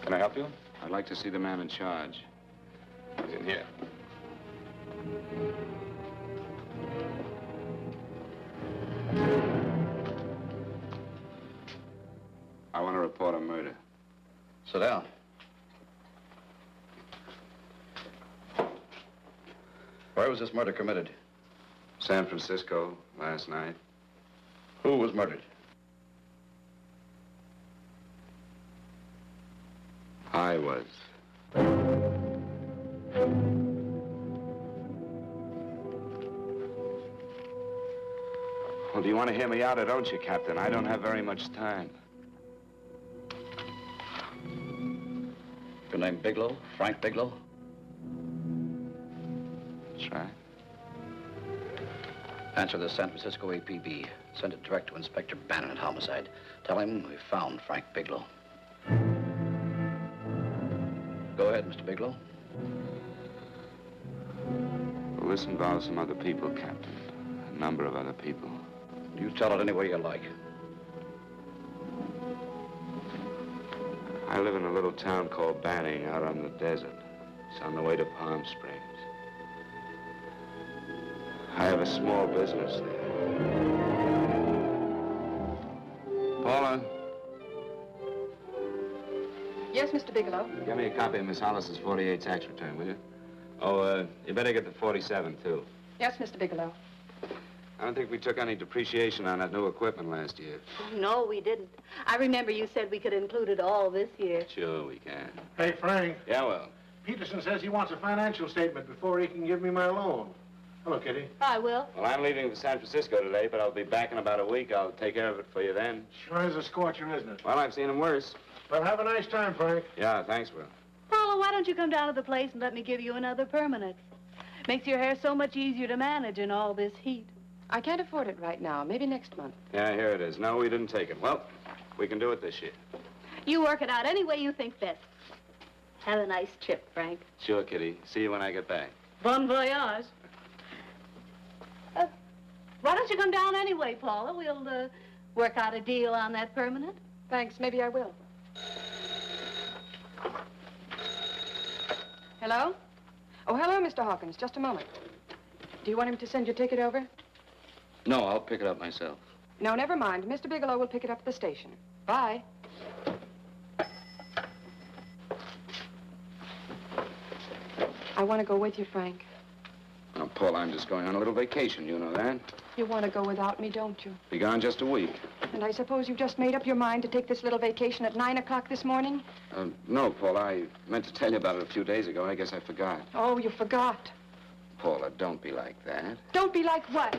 Can I help you? I'd like to see the man in charge. He's in here. I want to report a murder. Sit down. Where was this murder committed? San Francisco, last night. Who was murdered? I was. Well, do you want to hear me out or don't you, Captain? I don't have very much time. Your name Bigelow? Frank Bigelow? That's right. Answer the San Francisco APB. Send it direct to Inspector Bannon at Homicide. Tell him we found Frank Bigelow. Go ahead, Mr. Bigelow. Well, this involves some other people, Captain. A number of other people. You tell it any way you like. I live in a little town called Banning out on the desert. It's on the way to Palm Springs. I have a small business there. Paula? Yes, Mr. Bigelow? Give me a copy of Miss Hollis's 48 tax return, will you? Oh, you better get the 47, too. Yes, Mr. Bigelow. I don't think we took any depreciation on that new equipment last year. No, we didn't. I remember you said we could include it all this year. Sure, we can. Hey, Frank. Yeah, well. Peterson says he wants a financial statement before he can give me my loan. Hello, Kitty. I will. Well, I'm leaving for San Francisco today, but I'll be back in about a week. I'll take care of it for you then. Sure is a scorcher, isn't it? Well, I've seen him worse. Well, have a nice time, Frank. Yeah, thanks, Will. Paula, why don't you come down to the place and let me give you another permanent? Makes your hair so much easier to manage in all this heat. I can't afford it right now. Maybe next month. Yeah, here it is. No, we didn't take it. Well, we can do it this year. You work it out any way you think best. Have a nice trip, Frank. Sure, Kitty. See you when I get back. Bon voyage. Why don't you come down anyway, Paula? We'll work out a deal on that permanent. Thanks. Maybe I will. Hello? Oh, hello, Mr. Hawkins. Just a moment. Do you want him to send your ticket over? No, I'll pick it up myself. No, never mind. Mr. Bigelow will pick it up at the station. Bye. I want to go with you, Frank. Well, Paul, I'm just going on a little vacation. You know that? You want to go without me, don't you? Be gone just a week. And I suppose you've just made up your mind to take this little vacation at 9 o'clock this morning? No, Paul. I meant to tell you about it a few days ago. I guess I forgot. Oh, you forgot. Paula, don't be like that. Don't be like what?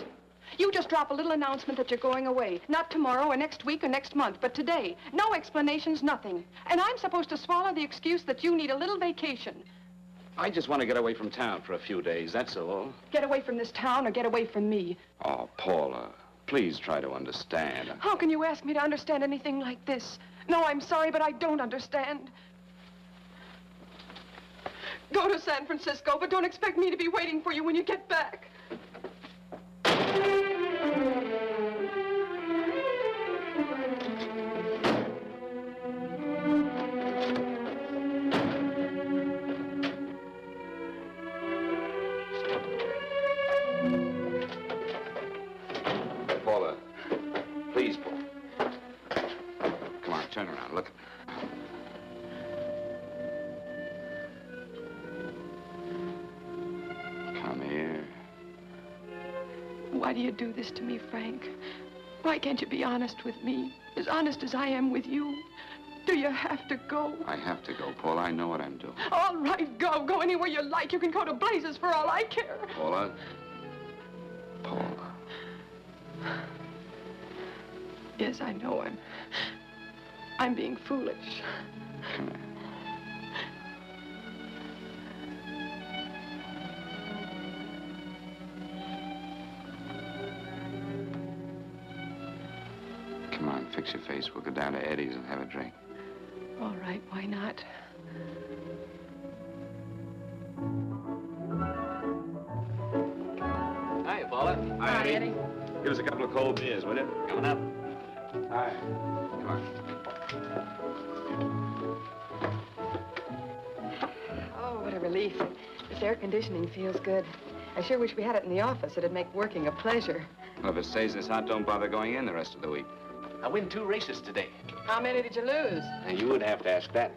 You just drop a little announcement that you're going away. Not tomorrow or next week or next month, but today. No explanations, nothing. And I'm supposed to swallow the excuse that you need a little vacation. I just want to get away from town for a few days, that's all. Get away from this town or get away from me. Oh, Paula, please try to understand. How can you ask me to understand anything like this? No, I'm sorry, but I don't understand. Go to San Francisco, but don't expect me to be waiting for you when you get back. Paula, please, Paula. Come on, turn around, look at me. Come here. Why do you do this to me, Frank? Why can't you be honest with me? As honest as I am with you? Do you have to go? I have to go, Paula. I know what I'm doing. All right, go. Go anywhere you like. You can go to blazes for all I care. Paula. Paula. Yes, I know I'm being foolish. Come here. Come on, fix your face. We'll go down to Eddie's and have a drink. All right, why not? Hi, Paula. Hi, Eddie. Give us a couple of cold beers, will you? Coming up. Hi. Come on. relief. This air conditioning feels good. I sure wish we had it in the office. It'd make working a pleasure. Well, if it stays this hot, don't bother going in the rest of the week. I win 2 races today. How many did you lose? Now, you would have to ask that.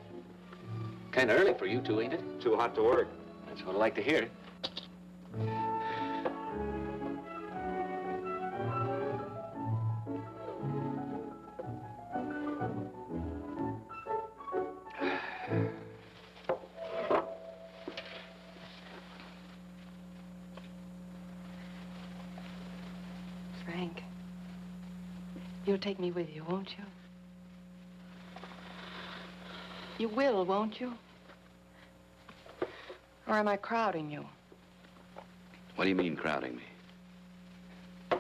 Kind of early for you two, ain't it? Too hot to work. That's what I like to hear. Frank, you'll take me with you, won't you? You will, won't you? Or am I crowding you? What do you mean, crowding me?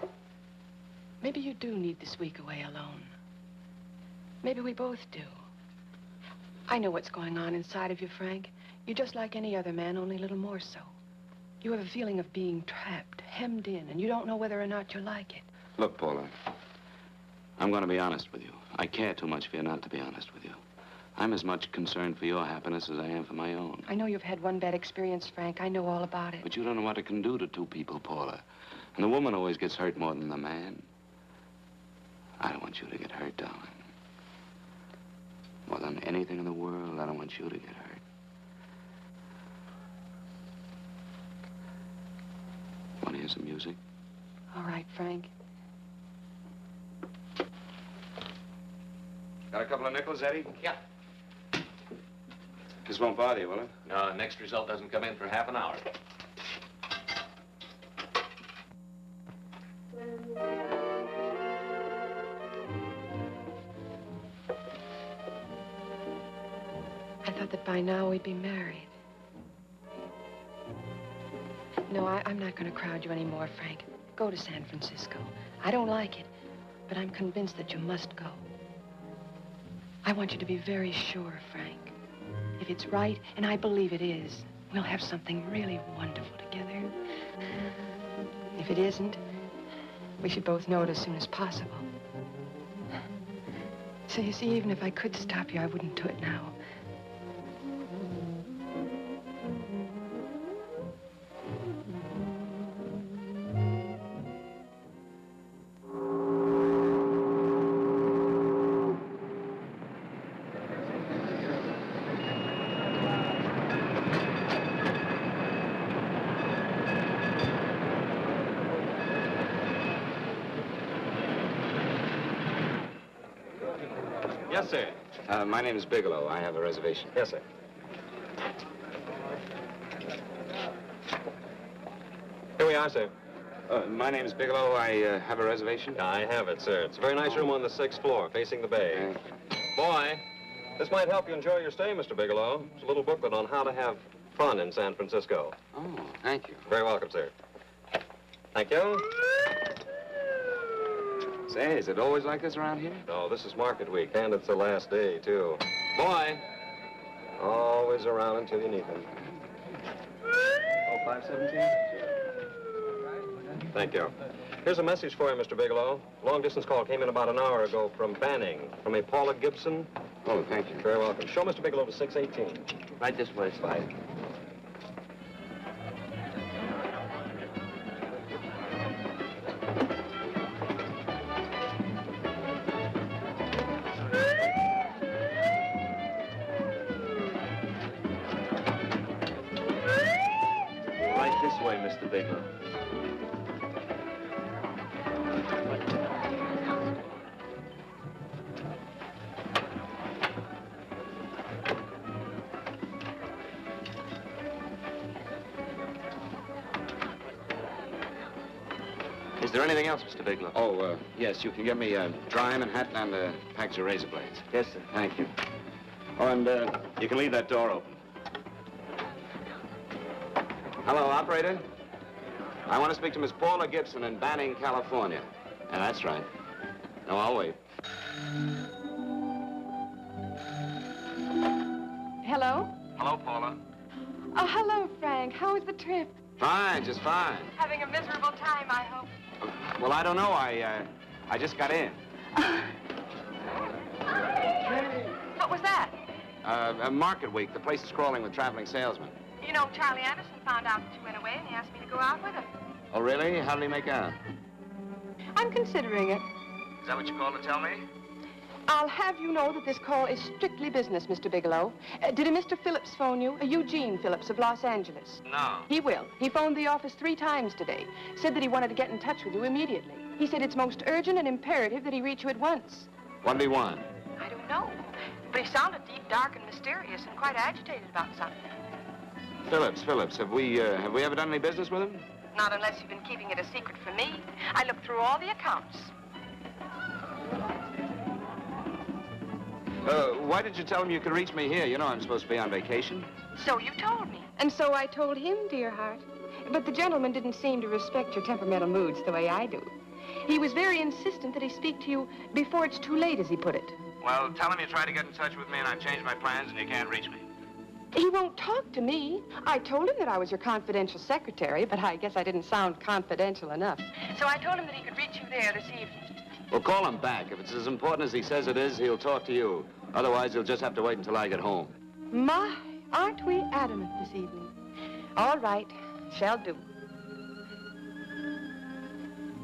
Maybe you do need this week away alone. Maybe we both do. I know what's going on inside of you, Frank. You're just like any other man, only a little more so. You have a feeling of being trapped, hemmed in, and you don't know whether or not you like it. Look, Paula, I'm going to be honest with you. I care too much for you not to be honest with you. I'm as much concerned for your happiness as I am for my own. I know you've had one bad experience, Frank. I know all about it. But you don't know what it can do to 2 people, Paula. And the woman always gets hurt more than the man. I don't want you to get hurt, darling. More than anything in the world, I don't want you to get hurt. Want to hear some music? All right, Frank. Got a couple of nickels, Eddie? Yeah. This won't bother you, will it? No, next result doesn't come in for half an hour. I thought that by now we'd be married. No, I'm not going to crowd you anymore, Frank. Go to San Francisco. I don't like it, but I'm convinced that you must go. I want you to be very sure, Frank. If it's right, and I believe it is, we'll have something really wonderful together. If it isn't, we should both know it as soon as possible. So you see, even if I could stop you, I wouldn't do it now. Yes, sir. My name is Bigelow. I have a reservation. Yes, sir. Here we are, sir. My name is Bigelow. I have a reservation. I have it, sir. It's a very nice room on the 6th floor, facing the bay. Boy, this might help you enjoy your stay, Mr. Bigelow. It's a little booklet on how to have fun in San Francisco. Oh, thank you. Very welcome, sir. Thank you. Say, is it always like this around here? No, this is market week, and it's the last day, too. Boy, always around until you need him. Oh, 517? Thank you. Here's a message for you, Mr. Bigelow. Long-distance call came in about an hour ago from Banning, from a Paula Gibson. Oh, thank you. Very welcome. Show Mr. Bigelow to 618. Right this way, Slide. Right this way, Mr. Bigelow. Is there anything else, Mr. Bigelow? Oh, yes, you can get me a dry Manhattan and a package of razor blades. Yes, sir. Thank you. Oh, and you can leave that door open. Hello, operator. I want to speak to Miss Paula Gibson in Banning, California. Yeah, that's right. No, I'll wait. Hello? Hello, Paula. Oh, hello, Frank. How was the trip? Fine, just fine. Having a miserable time, I hope. Well, I don't know. I just got in. What was that? Market week. The place is crawling with traveling salesmen. You know, Charlie Anderson found out that you went away, and he asked me to go out with him. Oh, really? How did he make out? I'm considering it. Is that what you called to tell me? I'll have you know that this call is strictly business, Mr. Bigelow. Did a Mr. Phillips phone you? Eugene Phillips of Los Angeles. No. He will. He phoned the office 3 times today. Said that he wanted to get in touch with you immediately. He said it's most urgent and imperative that he reach you at once. What did he want? I don't know. But he sounded deep, dark, and mysterious, and quite agitated about something. Phillips. Have we ever done any business with him? Not unless you've been keeping it a secret from me. I looked through all the accounts. Why did you tell him you could reach me here? You know I'm supposed to be on vacation. So you told me. And so I told him, dear heart. But the gentleman didn't seem to respect your temperamental moods the way I do. He was very insistent that he speak to you before it's too late, as he put it. Well, tell him you tried to get in touch with me and I've changed my plans and you can't reach me. He won't talk to me. I told him that I was your confidential secretary, but I guess I didn't sound confidential enough. So I told him that he could reach you there this evening. Well, call him back. If it's as important as he says it is, he'll talk to you. Otherwise, he'll just have to wait until I get home. My, aren't we adamant this evening? All right, shall do.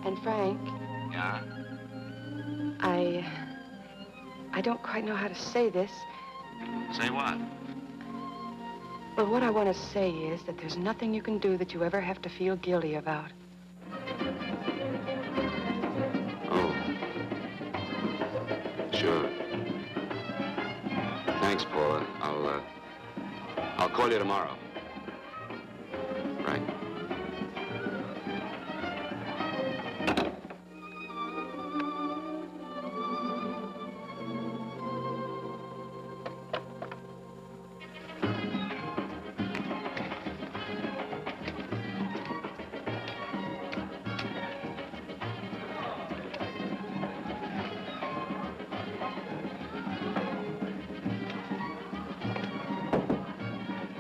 And Frank. Yeah? I don't quite know how to say this. Say what? Well, what I want to say is that there's nothing you can do that you ever have to feel guilty about. Oh. Sure. Thanks, Paula. I'll call you tomorrow. Right.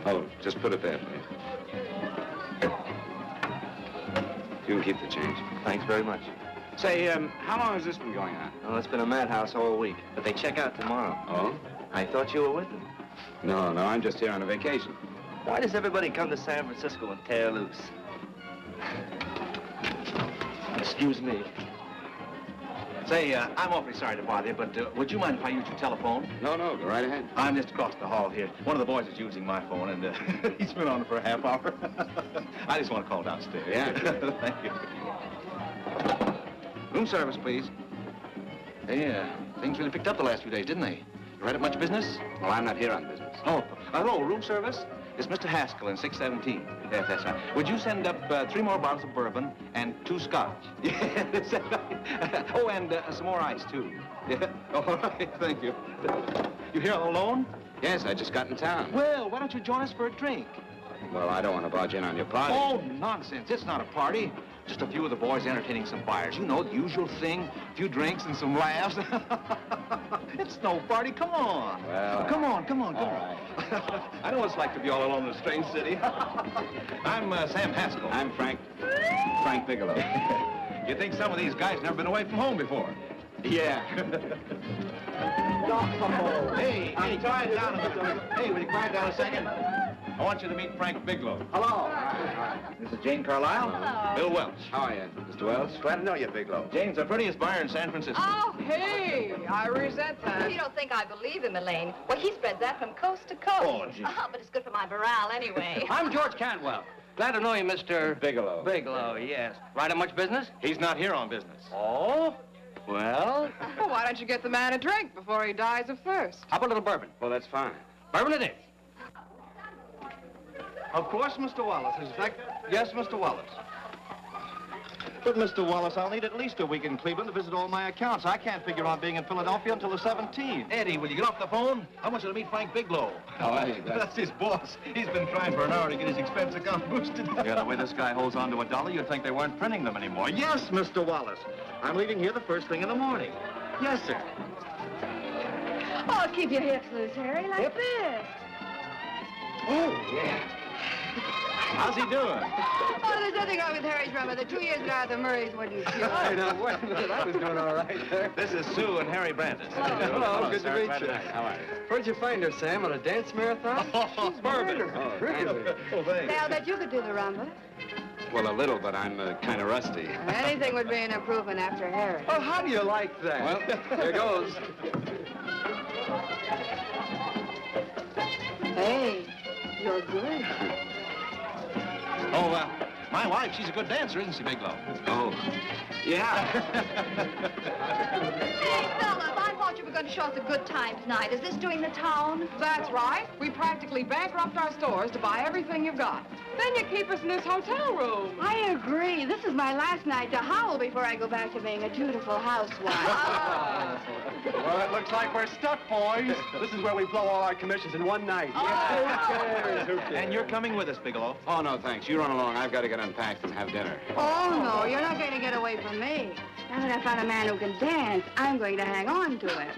Oh, just put it there, please. You can keep the change. Thanks very much. Say, how long has this been going on? Well, it's been a madhouse all week, but they check out tomorrow. Oh? I thought you were with them. No, I'm just here on a vacation. Why does everybody come to San Francisco and tear loose? Excuse me. Say, I'm awfully sorry to bother you, but would you mind if I use your telephone? No, go right ahead. I'm just across the hall here. One of the boys is using my phone, and he's been on it for a half hour. I just want to call downstairs. Yeah. Thank you. Room service, please. Hey, things really picked up the last few days, didn't they? You right up much business? Well, I'm not here on business. Oh, hello, room service? It's Mr. Haskell in 617. Yes, that's right. Would you send up 3 more bottles of bourbon and 2 scotch? Yeah, that's right. Oh, and some more ice, too. Yeah? All right, thank you. You here alone? Yes, I just got in town. Well, why don't you join us for a drink? Well, I don't want to barge in on your party. Oh, nonsense. It's not a party. Just a few of the boys entertaining some buyers. You know, the usual thing. A few drinks and some laughs. It's no party. Come on. Well, come on. All right. I know what it's like to be all alone in a strange city. I'm Sam Haskell. I'm Frank Bigelow. You think some of these guys never been away from home before? Yeah. Hey, quiet down a minute. Hey, will you quiet down a second? I want you to meet Frank Bigelow. Hello. Hi. This is Jane Carlisle. Hello. Bill Welch. How are you, Mr. Wells? Glad to know you, Bigelow. Jane's the prettiest buyer in San Francisco. Oh, hey, I resent that. You don't think I believe him, Elaine. Well, he spreads that from coast to coast. Oh, gee. But it's good for my morale anyway. I'm George Cantwell. Glad to know you, Mr. Bigelow. Bigelow, yes. Right on much business? He's not here on business. Oh? Well, Well, why don't you get the man a drink before he dies of thirst? how about a little bourbon? Well, that's fine. Bourbon it is. Of course, Mr. Wallace. In fact, yes, Mr. Wallace. But, Mr. Wallace, I'll need at least a week in Cleveland to visit all my accounts. I can't figure on being in Philadelphia until the 17th. Eddie, will you get off the phone? I want you to meet Frank Bigelow. How are you? That's his boss. He's been trying for an hour to get his expense account boosted. Yeah, the way this guy holds on to a dollar, you'd think they weren't printing them anymore. Yes, Mr. Wallace. I'm leaving here the first thing in the morning. Yes, sir. Oh, keep your hips loose, Harry, like this. Oh, yeah. How's he doing? Oh, there's nothing wrong with Harry's rummer. The 2 years ago at the Murrays wouldn't cure. I know. Wait a minute. I was doing all right there. This is Sue and Harry Brandis. Hello. Good to sir. meet Glad you. How are you? Where'd you find her, Sam? On a dance marathon? She's Bourbon. Really? Say, I'll bet you could do the rumba. Well, a little, but I'm kind of rusty. Anything would be an improvement after Harry. Oh, how do you like that? Well, here goes. Hey, you're good. Oh, my wife, she's a good dancer, isn't she, Bigelow? Oh, yeah. Hey, fellas, I thought you were going to show us a good time tonight. Is this doing the town? That's right. We practically bankrupt our stores to buy everything you've got. Then you keep us in this hotel room. I agree. This is my last night to howl before I go back to being a dutiful housewife. Well, it looks like we're stuck, boys. This is where we blow all our commissions in one night. Who cares? And you're coming with us, Bigelow. Oh, no, thanks. You run along. I've got to get unpacked and have dinner. Oh, no, you're not going to get away from me. Now that I found a man who can dance, I'm going to hang on to it.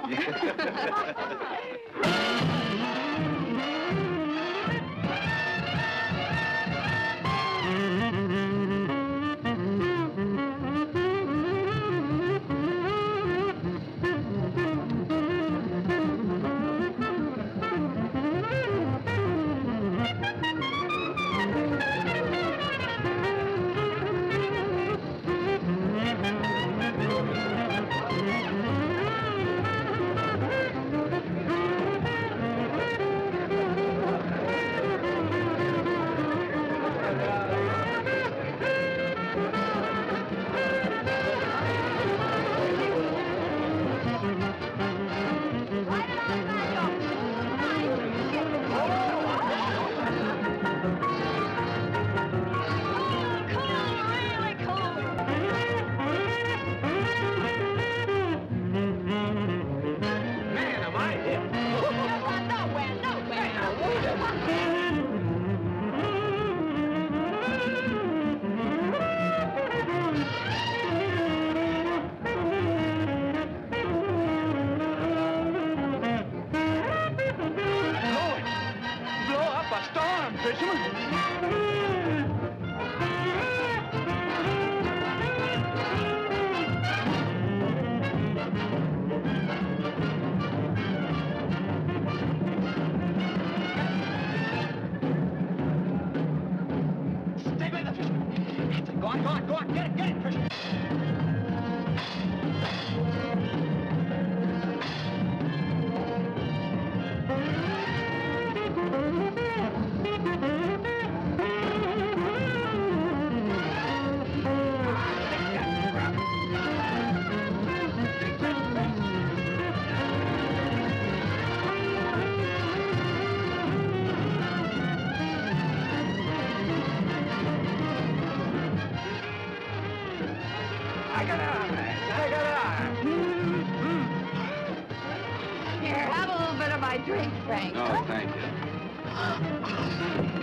drink, Frank. No, thank you.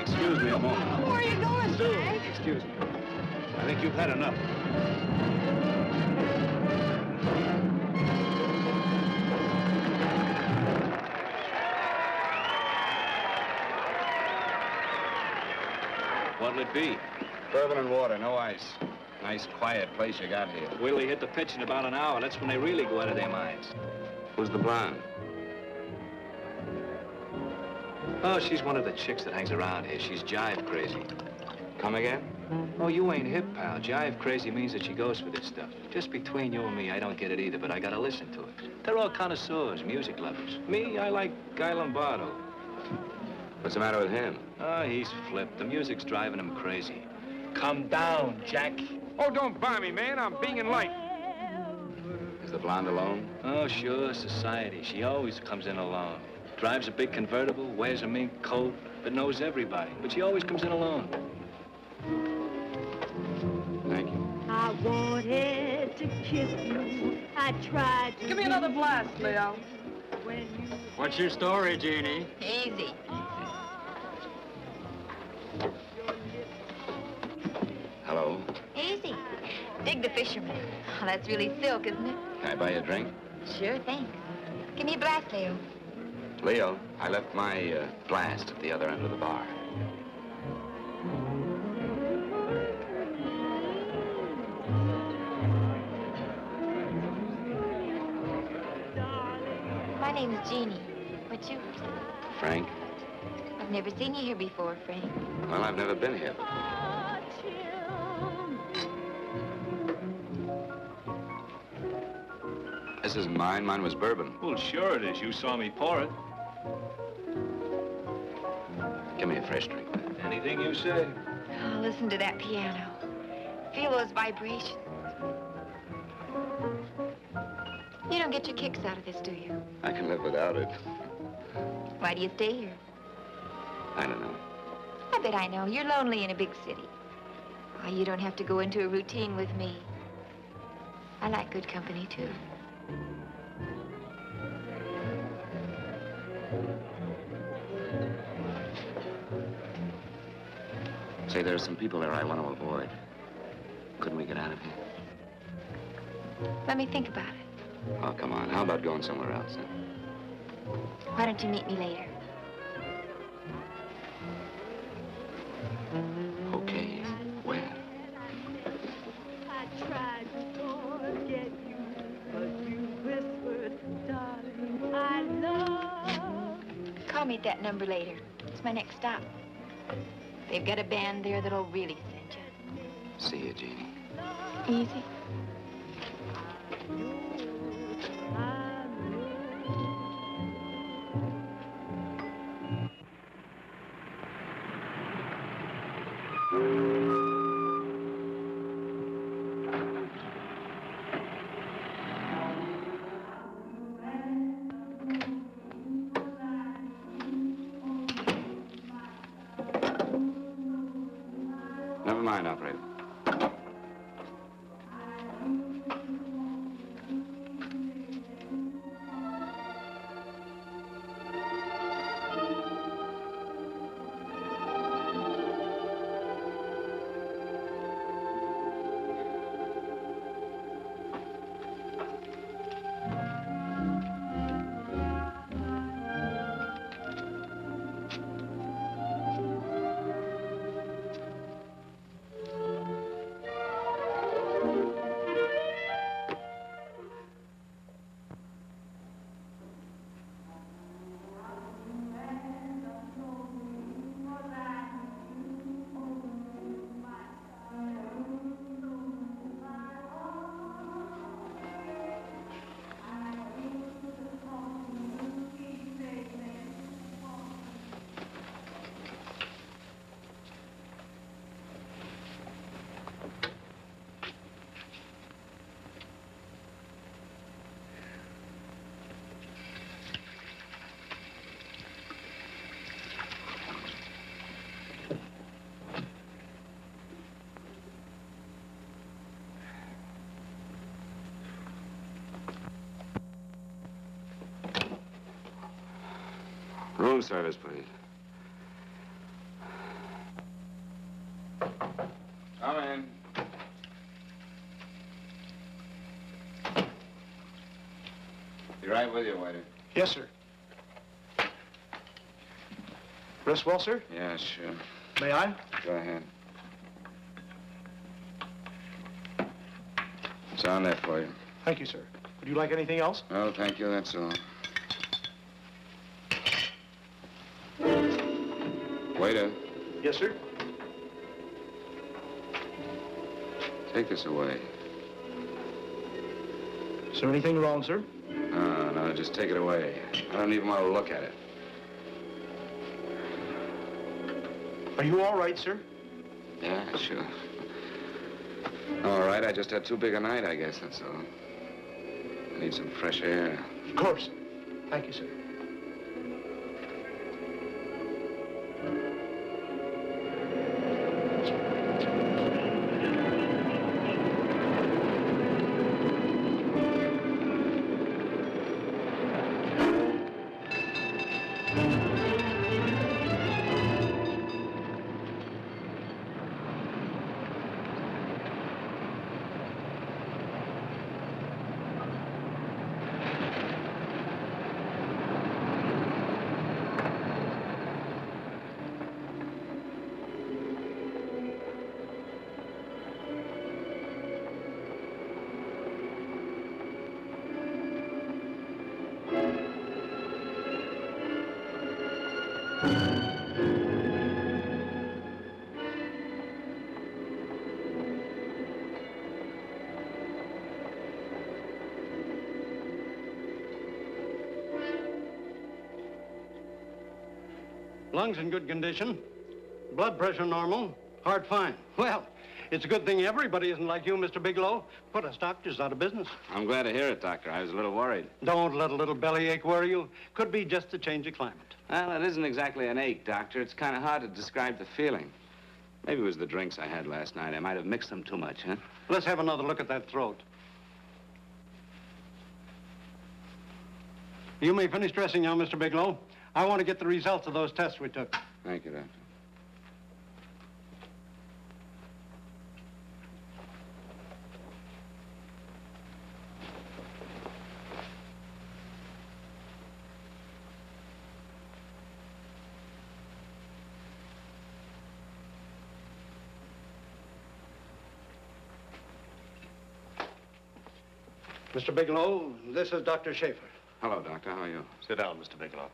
Excuse me a moment. Where are you going, Sue, Frank? excuse me. I think you've had enough. What'll it be? Bourbon and water, no ice. Nice, quiet place you got here. Wait till they hit the pitch in about an hour. That's when they really go out of their minds. Who's the blonde? Oh, she's one of the chicks that hangs around here. She's jive crazy. Come again? Oh, you ain't hip, pal. Jive crazy means that she goes for this stuff. Just between you and me, I don't get it either, but I gotta listen to it. They're all connoisseurs, music lovers. Me, I like Guy Lombardo. What's the matter with him? Oh, he's flipped. The music's driving him crazy. Come down, Jack. Oh, don't buy me, man. I'm being light. Is the blonde alone? Oh, sure, society. She always comes in alone. Drives a big convertible, wears a mink coat, but knows everybody. But she always comes in alone. Thank you. I wanted to kiss you. I tried to... Give me another blast, Leo. What's your story, Jeannie? Easy. Hello. Easy. Dig the fisherman. Oh, that's really silk, isn't it? Can I buy you a drink? Sure, thanks. Give me a blast, Leo. Leo, I left my blast at the other end of the bar. name's Jeannie. What's yours? Frank? I've never seen you here before, Frank. Well, I've never been here. This isn't mine. Mine was bourbon. Well, sure it is. You saw me pour it. Give me a fresh drink. Anything you say. Oh, listen to that piano. Feel those vibrations. You don't get your kicks out of this, do you? I can live without it. Why do you stay here? I don't know. I bet I know. You're lonely in a big city. Oh, you don't have to go into a routine with me. I like good company, too. Say, there are some people there I want to avoid. Couldn't we get out of here? Let me think about it. Oh, come on. How about going somewhere else, then? Why don't you meet me later? Okay. Where? I tried to forget you, but you whispered, darling, I love. Call me at that number later. It's my next stop. They've got a band there that'll really send you. See you, Jeannie. Easy. Never mind, operator. Room service, please. Come in. Be right with you, waiter. Yes, sir. Rest well, sir? Yeah, sure. May I? Go ahead. It's on there for you. Thank you, sir. Would you like anything else? No, thank you, that's all. Waiter. Yes, sir. Take this away. Is there anything wrong, sir? No, just take it away. I don't even want to look at it. Are you all right, sir? Yeah, sure. All right, I just had too big a night, I guess, that's all. I need some fresh air. Of course. Thank you, sir. Lungs in good condition. Blood pressure normal. Heart fine. Well, it's a good thing everybody isn't like you, Mr. Bigelow. Put us doctors out of business. I'm glad to hear it, Doctor. I was a little worried. Don't let a little bellyache worry you. Could be just a change of climate. Well, it isn't exactly an ache, Doctor. It's kind of hard to describe the feeling. Maybe it was the drinks I had last night. I might have mixed them too much, huh? Let's have another look at that throat. You may finish dressing now, Mr. Bigelow. I want to get the results of those tests we took. Thank you, Doctor. Mr. Bigelow, this is Dr. Schaefer. Hello, Doctor. How are you? Sit down, Mr. Bigelow.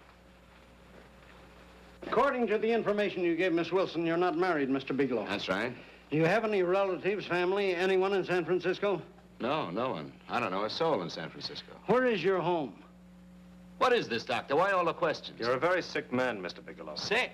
According to the information you gave Miss Wilson, you're not married, Mr. Bigelow. That's right. Do you have any relatives, family, anyone in San Francisco? No, no one. I don't know a soul in San Francisco. Where is your home? What is this, Doctor? Why all the questions? You're a very sick man, Mr. Bigelow. Sick?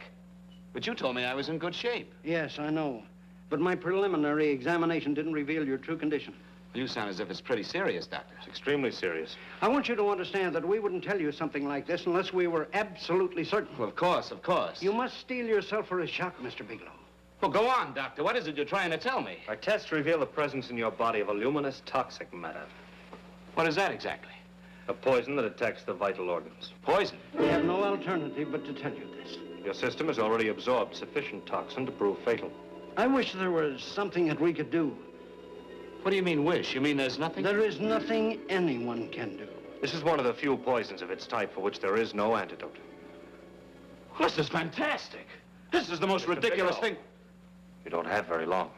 But you told me I was in good shape. Yes, I know. But my preliminary examination didn't reveal your true condition. You sound as if it's pretty serious, Doctor. It's extremely serious. I want you to understand that we wouldn't tell you something like this unless we were absolutely certain. Well, of course, of course. You must steel yourself for a shock, Mr. Bigelow. Well, go on, Doctor. What is it you're trying to tell me? Our tests reveal the presence in your body of a luminous toxic matter. What is that exactly? A poison that attacks the vital organs. Poison? We have no alternative but to tell you this. Your system has already absorbed sufficient toxin to prove fatal. I wish there was something that we could do. What do you mean, wish? You mean there's nothing? There is nothing anyone can do. This is one of the few poisons of its type for which there is no antidote. Well, this is fantastic. This is the most ridiculous thing. You don't have very long.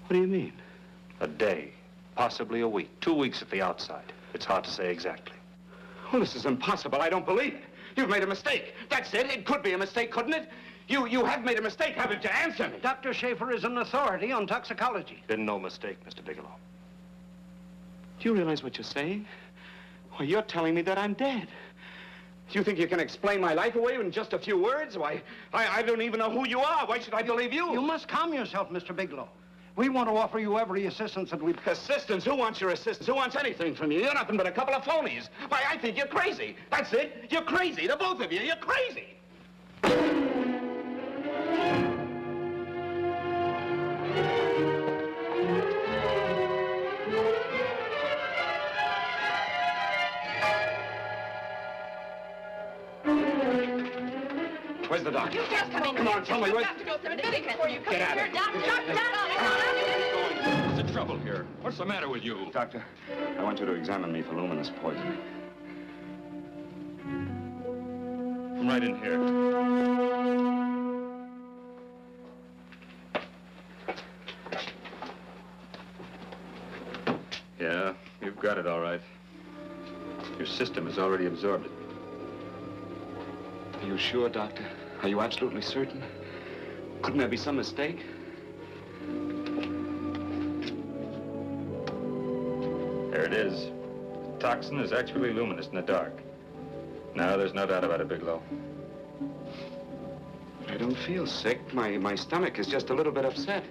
What do you mean? A day, possibly a week, 2 weeks at the outside. It's hard to say exactly. Well, this is impossible. I don't believe it. You've made a mistake. That's it. It could be a mistake, couldn't it? You have made a mistake, haven't you? Answer me. Dr. Schaefer is an authority on toxicology. Been no mistake, Mr. Bigelow. Do you realize what you're saying? Well, you're telling me that I'm dead. You think you can explain my life away in just a few words? Why, I don't even know who you are. Why should I believe you? You must calm yourself, Mr. Bigelow. We want to offer you every assistance that we... Assistance? Who wants your assistance? Who wants anything from you? You're nothing but a couple of phonies. Why, I think you're crazy. That's it. You're crazy, the both of you. You're crazy. Where's the doctor? You just come in. Come on, tell me You where... have to go through the thing before you come Get in out here. of Doctor, What's the trouble here? What's the matter with you? Doctor, I want you to examine me for luminous poison. Come right in here. Yeah, you've got it all right. Your system has already absorbed it. Are you sure, Doctor? Are you absolutely certain? Couldn't there be some mistake? There it is. The toxin is actually luminous in the dark. Now, there's no doubt about it, Bigelow. I don't feel sick. My stomach is just a little bit upset.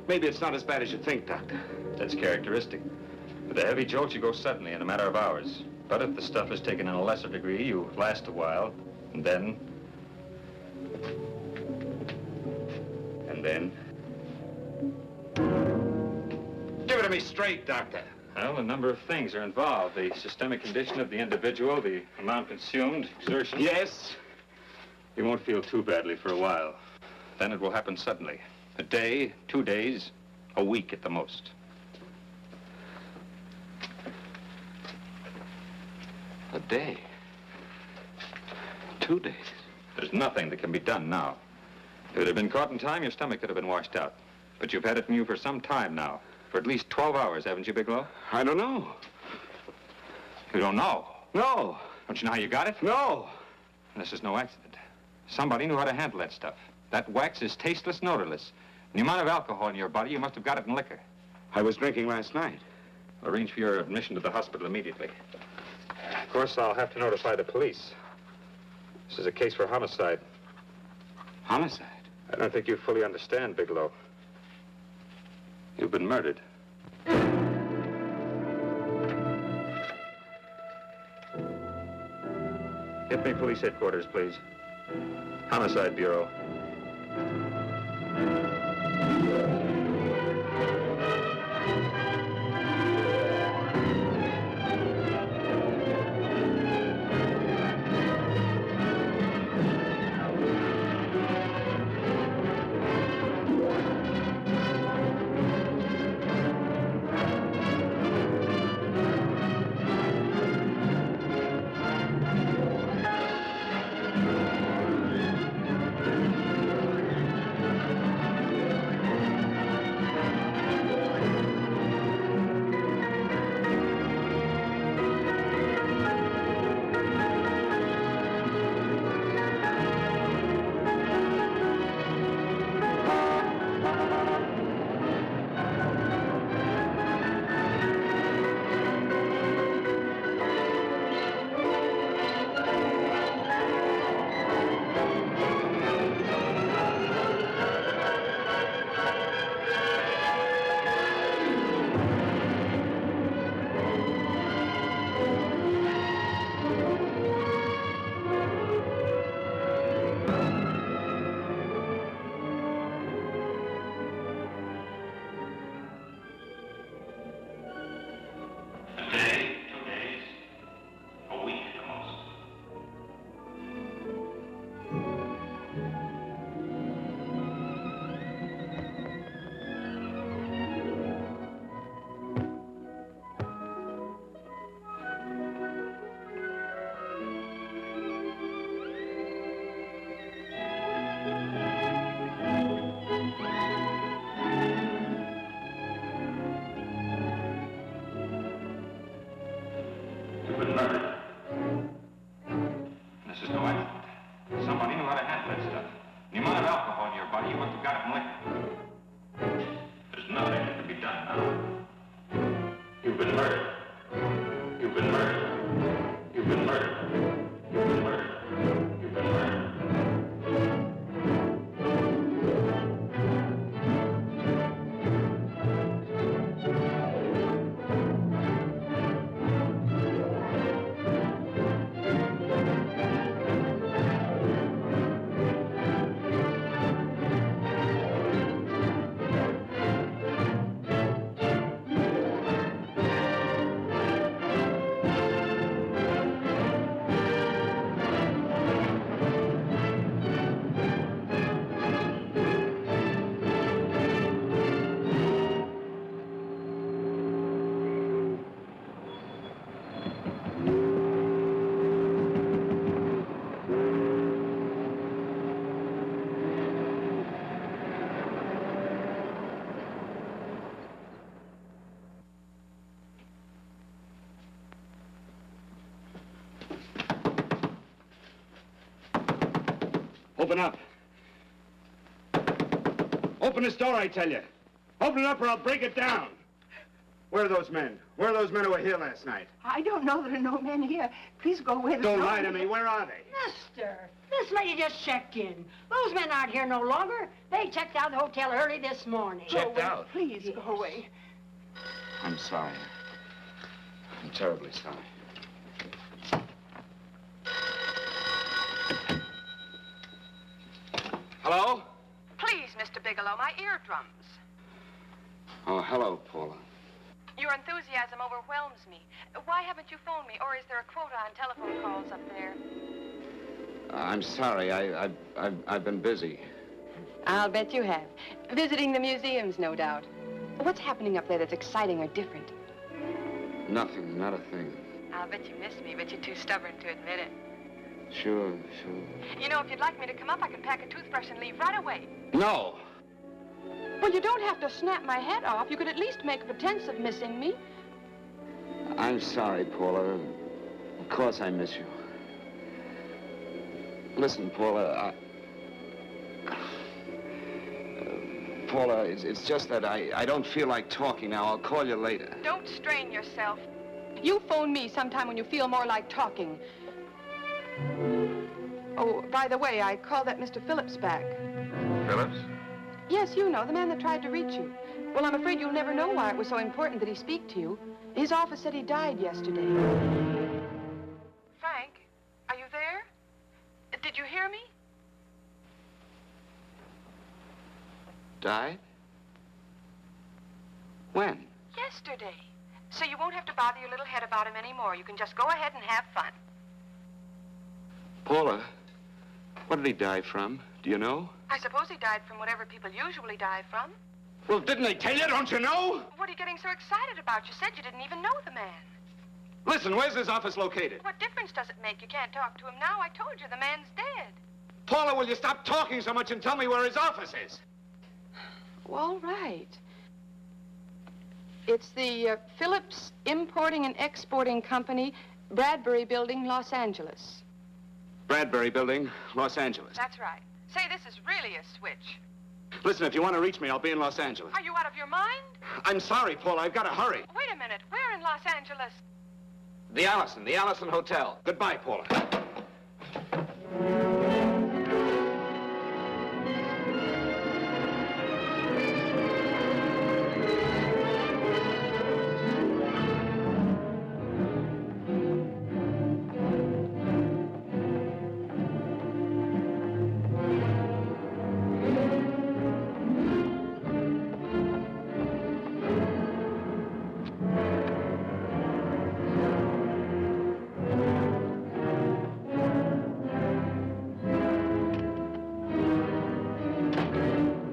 Maybe it's not as bad as you think, Doctor. That's characteristic. With a heavy jolt, you go suddenly in a matter of hours. But if the stuff is taken in a lesser degree, you last a while, and then... Give it to me straight, Doctor. Well, a number of things are involved. The systemic condition of the individual, the amount consumed, exertion. Yes? You won't feel too badly for a while. Then it will happen suddenly. A day, 2 days, a week at the most. A day. 2 days. There's nothing that can be done now. If it had been caught in time, your stomach could have been washed out. But you've had it in you for some time now. For at least 12 hours, haven't you, Bigelow? I don't know. You don't know? No. Don't you know how you got it? No. This is no accident. Somebody knew how to handle that stuff. That wax is tasteless and odorless. And the amount of alcohol in your body, you must have got it in liquor. I was drinking last night. Arrange for your admission to the hospital immediately. Of course, I'll have to notify the police. This is a case for homicide. Homicide? I don't think you fully understand, Bigelow. You've been murdered. Get me police headquarters, please. Homicide Bureau. Open up. Open this door, I tell you. Open it up or I'll break it down. Where are those men? Where are those men who were here last night? I don't know. There are no men here. Please go away. Don't lie to me. Where are they? Mister, this lady just checked in. Those men aren't here no longer. They checked out of the hotel early this morning. Checked out? Please go away. I'm sorry. I'm terribly sorry. Hello? Please, Mr. Bigelow, my eardrums. Oh, hello, Paula. Your enthusiasm overwhelms me. Why haven't you phoned me, or is there a quota on telephone calls up there? I'm sorry. I've been busy. I'll bet you have. Visiting the museums, no doubt. What's happening up there that's exciting or different? Nothing, not a thing. I'll bet you miss me, but you're too stubborn to admit it. Sure. You know, if you'd like me to come up, I can pack a toothbrush and leave right away. No. Well, you don't have to snap my head off. You could at least make a pretense of missing me. I'm sorry, Paula. Of course I miss you. Listen, Paula, Paula, it's just that I don't feel like talking now. I'll call you later. Don't strain yourself. You phone me sometime when you feel more like talking. Oh, by the way, I called that Mr. Phillips back. Phillips? Yes, you know, the man that tried to reach you. Well, I'm afraid you'll never know why it was so important that he speak to you. His office said he died yesterday. Frank, are you there? Did you hear me? Died? When? Yesterday. So you won't have to bother your little head about him anymore. You can just go ahead and have fun. Paula, what did he die from? Do you know? I suppose he died from whatever people usually die from. Well, didn't they tell you? Don't you know? What are you getting so excited about? You said you didn't even know the man. Listen, where's his office located? What difference does it make? You can't talk to him now. I told you the man's dead. Paula, will you stop talking so much and tell me where his office is? All right. It's the Phillips Importing and Exporting Company, Bradbury Building, Los Angeles. Bradbury Building, Los Angeles. That's right. Say, this is really a switch. Listen, if you want to reach me, I'll be in Los Angeles. Are you out of your mind? I'm sorry, Paula. I've got to hurry. Wait a minute. Where in Los Angeles? The Allison Hotel. Goodbye, Paula.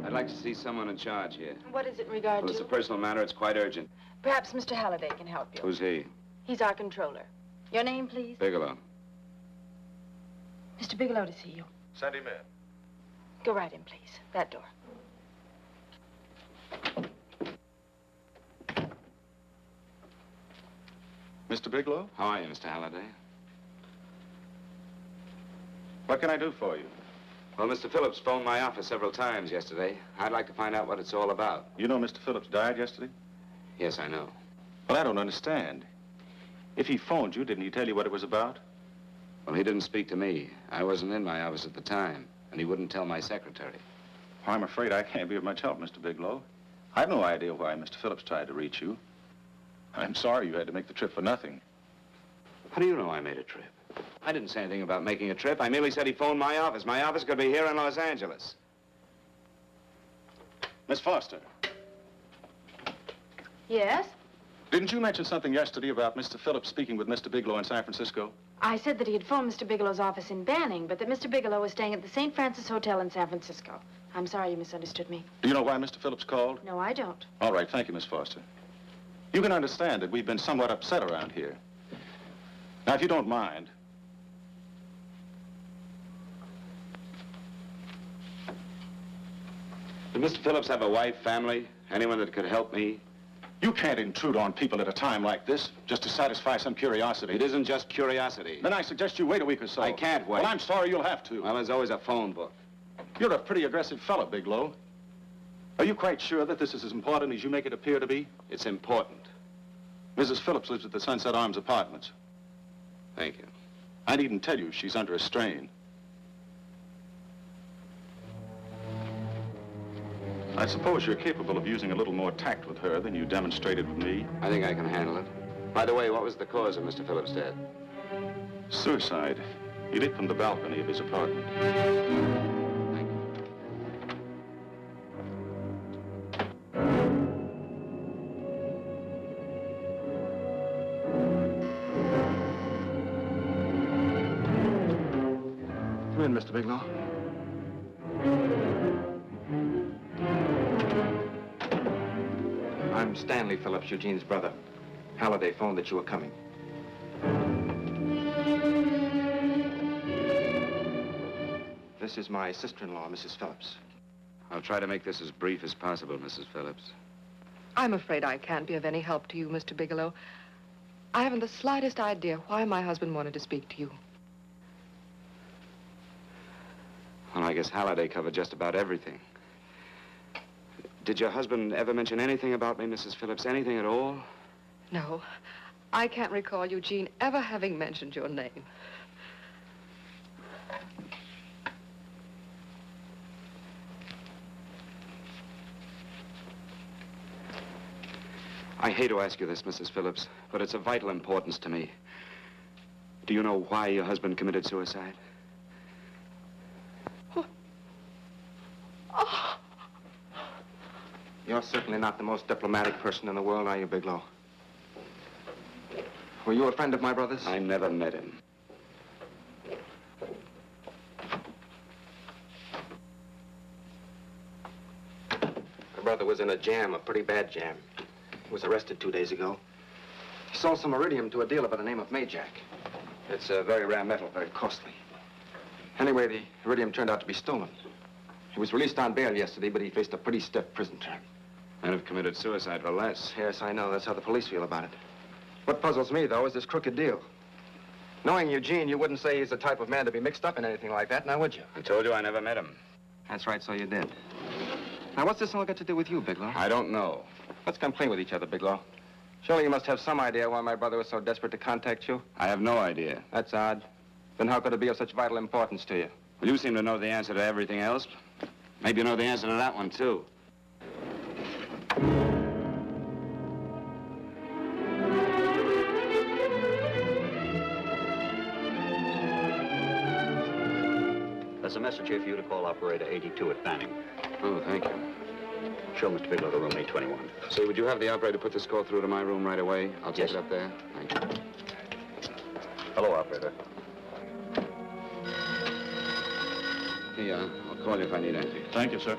I'd like to see someone in charge here. What is it in regard Well, it's to? a personal matter. It's quite urgent. Perhaps Mr. Halliday can help you. Who's he? He's our controller. Your name, please? Bigelow. Mr. Bigelow to see you. Send him in. Go right in, please. That door. Mr. Bigelow? How are you, Mr. Halliday? What can I do for you? Well, Mr. Phillips phoned my office several times yesterday. I'd like to find out what it's all about. You know Mr. Phillips died yesterday? Yes, I know. Well, I don't understand. If he phoned you, didn't he tell you what it was about? Well, he didn't speak to me. I wasn't in my office at the time, and he wouldn't tell my secretary. Well, I'm afraid I can't be of much help, Mr. Bigelow. I've no idea why Mr. Phillips tried to reach you. I'm sorry you had to make the trip for nothing. How do you know I made a trip? I didn't say anything about making a trip. I merely said he phoned my office. My office could be here in Los Angeles. Miss Foster, Yes? didn't you mention something yesterday about Mr. Phillips speaking with Mr. Bigelow in San Francisco? I said that he had phoned Mr. Bigelow's office in Banning, but that Mr. Bigelow was staying at the St. Francis Hotel in San Francisco. I'm sorry you misunderstood me. Do you know why Mr. Phillips called? No, I don't. All right, thank you, Miss Foster. You can understand that we've been somewhat upset around here. Now, if you don't mind, Did Mr. Phillips have a wife, family, anyone that could help me? you can't intrude on people at a time like this just to satisfy some curiosity. It isn't just curiosity. Then I suggest you wait a week or so. I can't wait. Well, I'm sorry you'll have to. Well, there's always a phone book. You're a pretty aggressive fellow, Bigelow. Are you quite sure that this is as important as you make it appear to be? It's important. Mrs. Phillips lives at the Sunset Arms Apartments. Thank you. I needn't tell you she's under a strain. I suppose you're capable of using a little more tact with her than you demonstrated with me. I think I can handle it. By the way, what was the cause of Mr. Phillips' death? Suicide. He leaped from the balcony of his apartment. Thank you. Come in, Mr. Bigelow. I'm Stanley Phillips, Eugene's brother. Halliday phoned that you were coming. This is my sister-in-law, Mrs. Phillips. I'll try to make this as brief as possible, Mrs. Phillips. I'm afraid I can't be of any help to you, Mr. Bigelow. I haven't the slightest idea why my husband wanted to speak to you. Well, I guess Halliday covered just about everything. Did your husband ever mention anything about me, Mrs. Phillips? Anything at all? No. I can't recall Eugene ever having mentioned your name. I hate to ask you this, Mrs. Phillips, but it's of vital importance to me. Do you know why your husband committed suicide? Oh. You're certainly not the most diplomatic person in the world, are you, Bigelow? Were you a friend of my brother's? I never met him. My brother was in a jam, a pretty bad jam. He was arrested 2 days ago. He sold some iridium to a dealer by the name of Majak. It's a very rare metal, very costly. Anyway, the iridium turned out to be stolen. He was released on bail yesterday, but he faced a pretty stiff prison term. I'd have committed suicide for less. Yes, I know. That's how the police feel about it. What puzzles me, though, is this crooked deal. Knowing Eugene, you wouldn't say he's the type of man to be mixed up in anything like that, now would you? I told you I never met him. That's right, so you did. Now, what's this all got to do with you, Bigelow? I don't know. Let's come clean with each other, Bigelow. Surely you must have some idea why my brother was so desperate to contact you? I have no idea. That's odd. Then how could it be of such vital importance to you? Well, you seem to know the answer to everything else. Maybe you know the answer to that one, too. There's a message here for you to call operator 82 at Fanning. Oh, thank you. Show Mr. Bigelow to room 821. Say, would you have the operator put this call through to my room right away? I'll take Yes. it up there. Thank you. Hello, operator. Here, I'll call you if I need anything. Thank you, sir.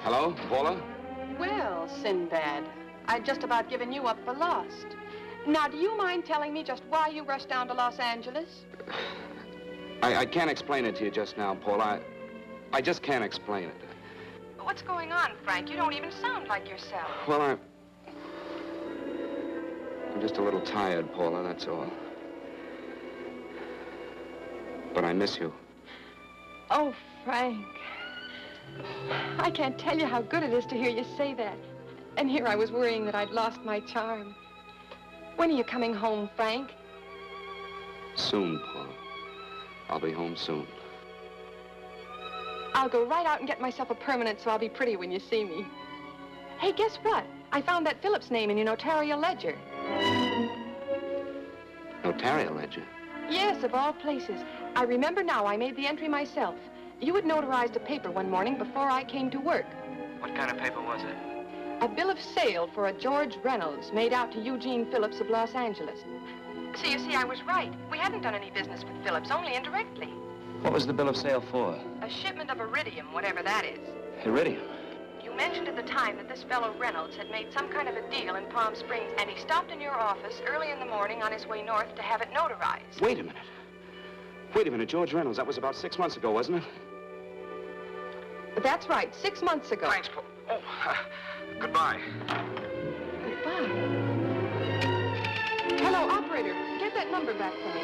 Hello, Paula? Well, Sinbad, I'd just about given you up for lost. Now, do you mind telling me just why you rushed down to Los Angeles? I can't explain it to you just now, Paula. I just can't explain it. What's going on, Frank? You don't even sound like yourself. Well, I'm just a little tired, Paula, that's all. But I miss you. Oh, Frank. I can't tell you how good it is to hear you say that. And here I was worrying that I'd lost my charm. When are you coming home, Frank? Soon, Paula. I'll be home soon. I'll go right out and get myself a permanent so I'll be pretty when you see me. Hey, guess what? I found that Phillips name in your notarial ledger. Notarial ledger? Yes, of all places. I remember now I made the entry myself. You had notarized a paper one morning before I came to work. What kind of paper was it? A bill of sale for a George Reynolds made out to Eugene Phillips of Los Angeles. So you see, I was right. We hadn't done any business with Phillips, only indirectly. What was the bill of sale for? A shipment of iridium, whatever that is. Iridium. You mentioned at the time that this fellow Reynolds had made some kind of a deal in Palm Springs, and he stopped in your office early in the morning on his way north to have it notarized. Wait a minute. Wait a minute, George Reynolds. That was about 6 months ago, wasn't it? That's right, 6 months ago. Thanks, Paul. Oh, goodbye. Goodbye. Hello, operator. Get that number back for me.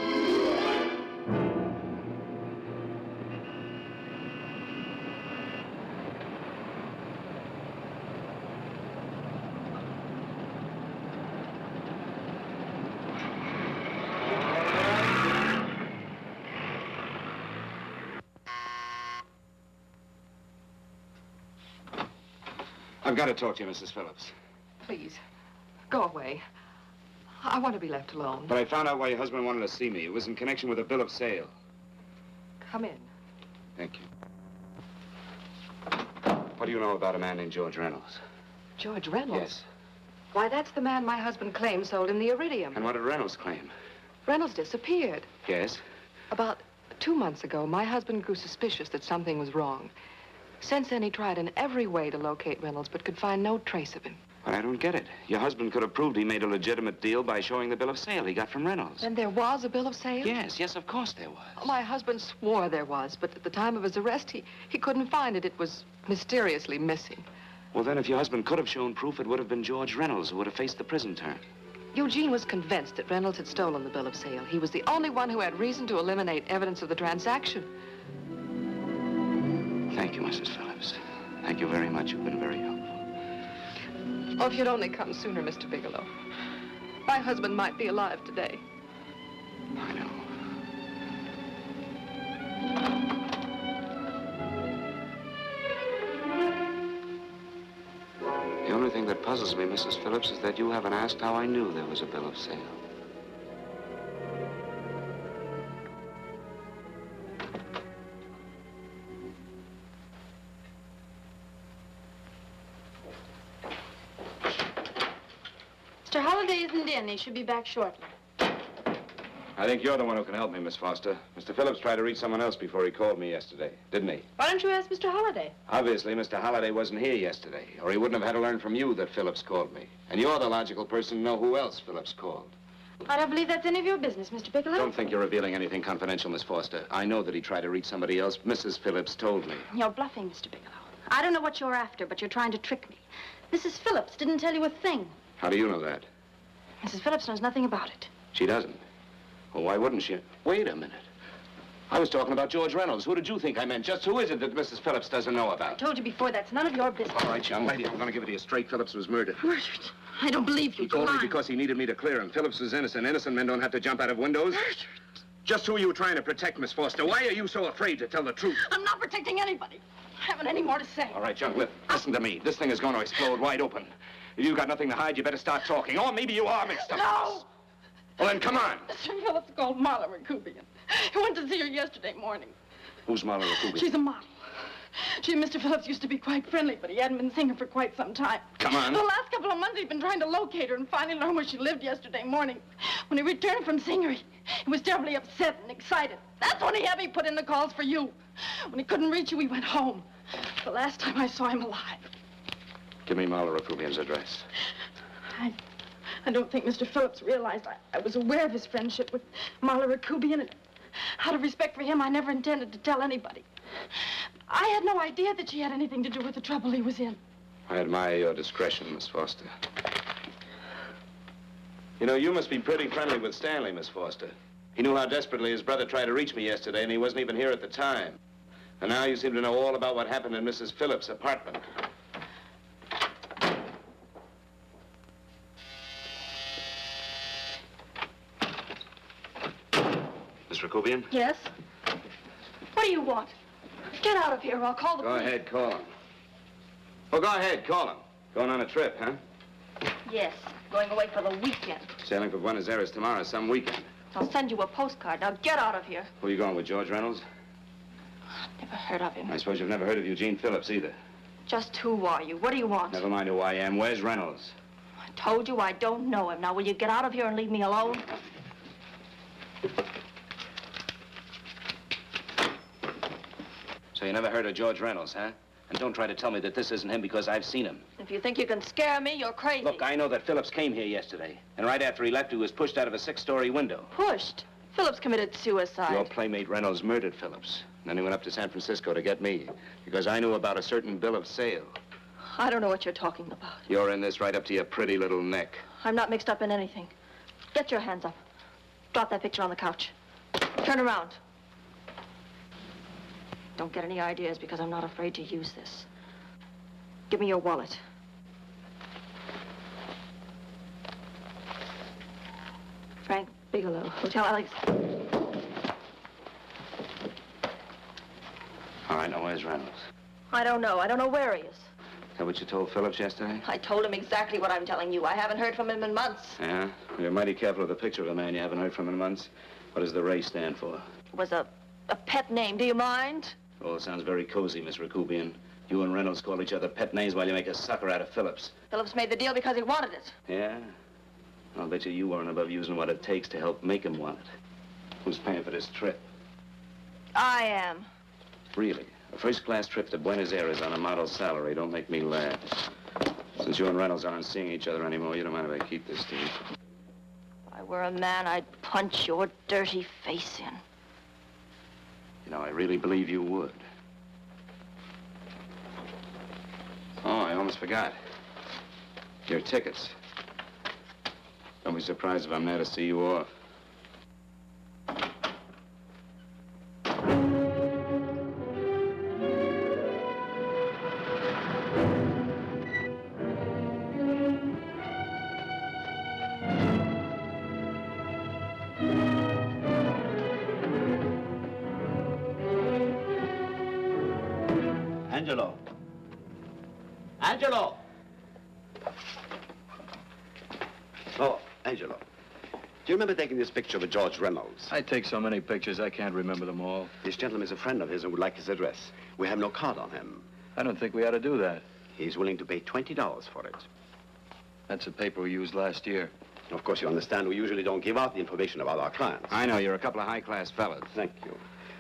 I've got to talk to you, Mrs. Phillips. Please, go away. I want to be left alone. But I found out why your husband wanted to see me. It was in connection with a bill of sale. Come in. Thank you. What do you know about a man named George Reynolds? George Reynolds? Yes. Why, that's the man my husband claimed sold him the iridium. And what did Reynolds claim? Reynolds disappeared. Yes? About 2 months ago, my husband grew suspicious that something was wrong. Since then, he tried in every way to locate Reynolds, but could find no trace of him. But I don't get it. Your husband could have proved he made a legitimate deal by showing the bill of sale he got from Reynolds. Then there was a bill of sale? Yes, of course there was. My husband swore there was, but at the time of his arrest, he couldn't find it. It was mysteriously missing. Well, then, if your husband could have shown proof, it would have been George Reynolds who would have faced the prison term. Eugene was convinced that Reynolds had stolen the bill of sale. He was the only one who had reason to eliminate evidence of the transaction. Thank you, Mrs. Phillips. Thank you very much. You've been very helpful. Oh, if you'd only come sooner, Mr. Bigelow. My husband might be alive today. I know. The only thing that puzzles me, Mrs. Phillips, is that you haven't asked how I knew there was a bill of sale. Mr. Holliday isn't in. He should be back shortly. I think you're the one who can help me, Miss Foster. Mr. Phillips tried to reach someone else before he called me yesterday, didn't he? Why don't you ask Mr. Holliday? Obviously, Mr. Holliday wasn't here yesterday, or he wouldn't have had to learn from you that Phillips called me. And you're the logical person to know who else Phillips called. I don't believe that's any of your business, Mr. Bigelow. Don't think you're revealing anything confidential, Miss Foster. I know that he tried to reach somebody else. Mrs. Phillips told me. You're bluffing, Mr. Bigelow. I don't know what you're after, but you're trying to trick me. Mrs. Phillips didn't tell you a thing. How do you know that? Mrs. Phillips knows nothing about it. She doesn't. Well, why wouldn't she? Wait a minute. I was talking about George Reynolds. Who did you think I meant? Just who is it that Mrs. Phillips doesn't know I about? told you before, that's none of your business. All right, young lady, I'm going to give it to you straight. Phillips was murdered. Murdered? I don't believe you. He told me because he needed me to clear him. Phillips was innocent. Innocent men don't have to jump out of windows. Murdered? Just who are you trying to protect, Miss Foster? Why are you so afraid to tell the truth? I'm not protecting anybody. I haven't any more to say. All right, young lady, listen to me. This thing is going to explode wide open. If you've got nothing to hide, you better start talking. Or maybe you are mixed up. No! Well, then, come on. Mr. Phillips called Marla Rakubian. He went to see her yesterday morning. Who's Marla Rakubian? She's a model. She and Mr. Phillips used to be quite friendly, but he hadn't been seeing her for quite some time. Come on. The last couple of months, he'd been trying to locate her and finally learned where she lived yesterday morning. When he returned from seeing her, he was terribly upset and excited. That's when he had me put in the calls for you. When he couldn't reach you, he went home. The last time I saw him alive. Give me Marla Rakubian's address. I don't think Mr. Phillips realized I was aware of his friendship with Marla Rakubian, and out of respect for him, I never intended to tell anybody. I had no idea that she had anything to do with the trouble he was in. I admire your discretion, Miss Foster. You know, you must be pretty friendly with Stanley, Miss Foster. He knew how desperately his brother tried to reach me yesterday, and he wasn't even here at the time. And now you seem to know all about what happened in Mrs. Phillips' apartment. Miss Rakubian? Yes? What do you want? Get out of here or I'll call the Go police. ahead, call him. Oh, go ahead, call him. Going on a trip, huh? Yes, going away for the weekend. Sailing for Buenos Aires tomorrow, some weekend. I'll send you a postcard. Now get out of here. Who are you going with, George Reynolds? Never heard of him. I suppose you've never heard of Eugene Phillips either. Just who are you? What do you want? Never mind who I am. Where's Reynolds? I told you I don't know him. Now will you get out of here and leave me alone? So you never heard of George Reynolds, huh? And don't try to tell me that this isn't him because I've seen him. If you think you can scare me, you're crazy. Look, I know that Phillips came here yesterday. And right after he left, he was pushed out of a 6-story window. Pushed? Phillips committed suicide. Your playmate Reynolds murdered Phillips. And then he went up to San Francisco to get me. Because I knew about a certain bill of sale. I don't know what you're talking about. You're in this right up to your pretty little neck. I'm not mixed up in anything. Get your hands up. Drop that picture on the couch. Turn around. Don't get any ideas because I'm not afraid to use this. Give me your wallet. Frank Bigelow, Hotel Alex. All right, now where's Reynolds? I don't know. I don't know where he is. Is that what you told Phillips yesterday? I told him exactly what I'm telling you. I haven't heard from him in months. Yeah? You're mighty careful of the picture of a man you haven't heard from in months. What does the Ray stand for? It was a pet name. Do you mind? Oh, it sounds very cozy, Miss Rakubian. You and Reynolds call each other pet names while you make a sucker out of Phillips. Phillips made the deal because he wanted it. Yeah? I'll bet you weren't above using what it takes to help make him want it. Who's paying for this trip? I am. Really? A first-class trip to Buenos Aires on a model salary. Don't make me laugh. Since you and Reynolds aren't seeing each other anymore, you don't mind if I keep this to you? If I were a man, I'd punch your dirty face in. You know, I really believe you would. Oh, I almost forgot. Your tickets. Don't be surprised if I'm there to see you off. Angelo. Angelo! Oh, Angelo. Do you remember taking this picture with George Reynolds? I take so many pictures, I can't remember them all. This gentleman is a friend of his and would like his address. We have no card on him. I don't think we ought to do that. He's willing to pay $20 for it. That's the paper we used last year. Of course, you understand, we usually don't give out the information about our clients. I know, you're a couple of high-class fellas. Thank you.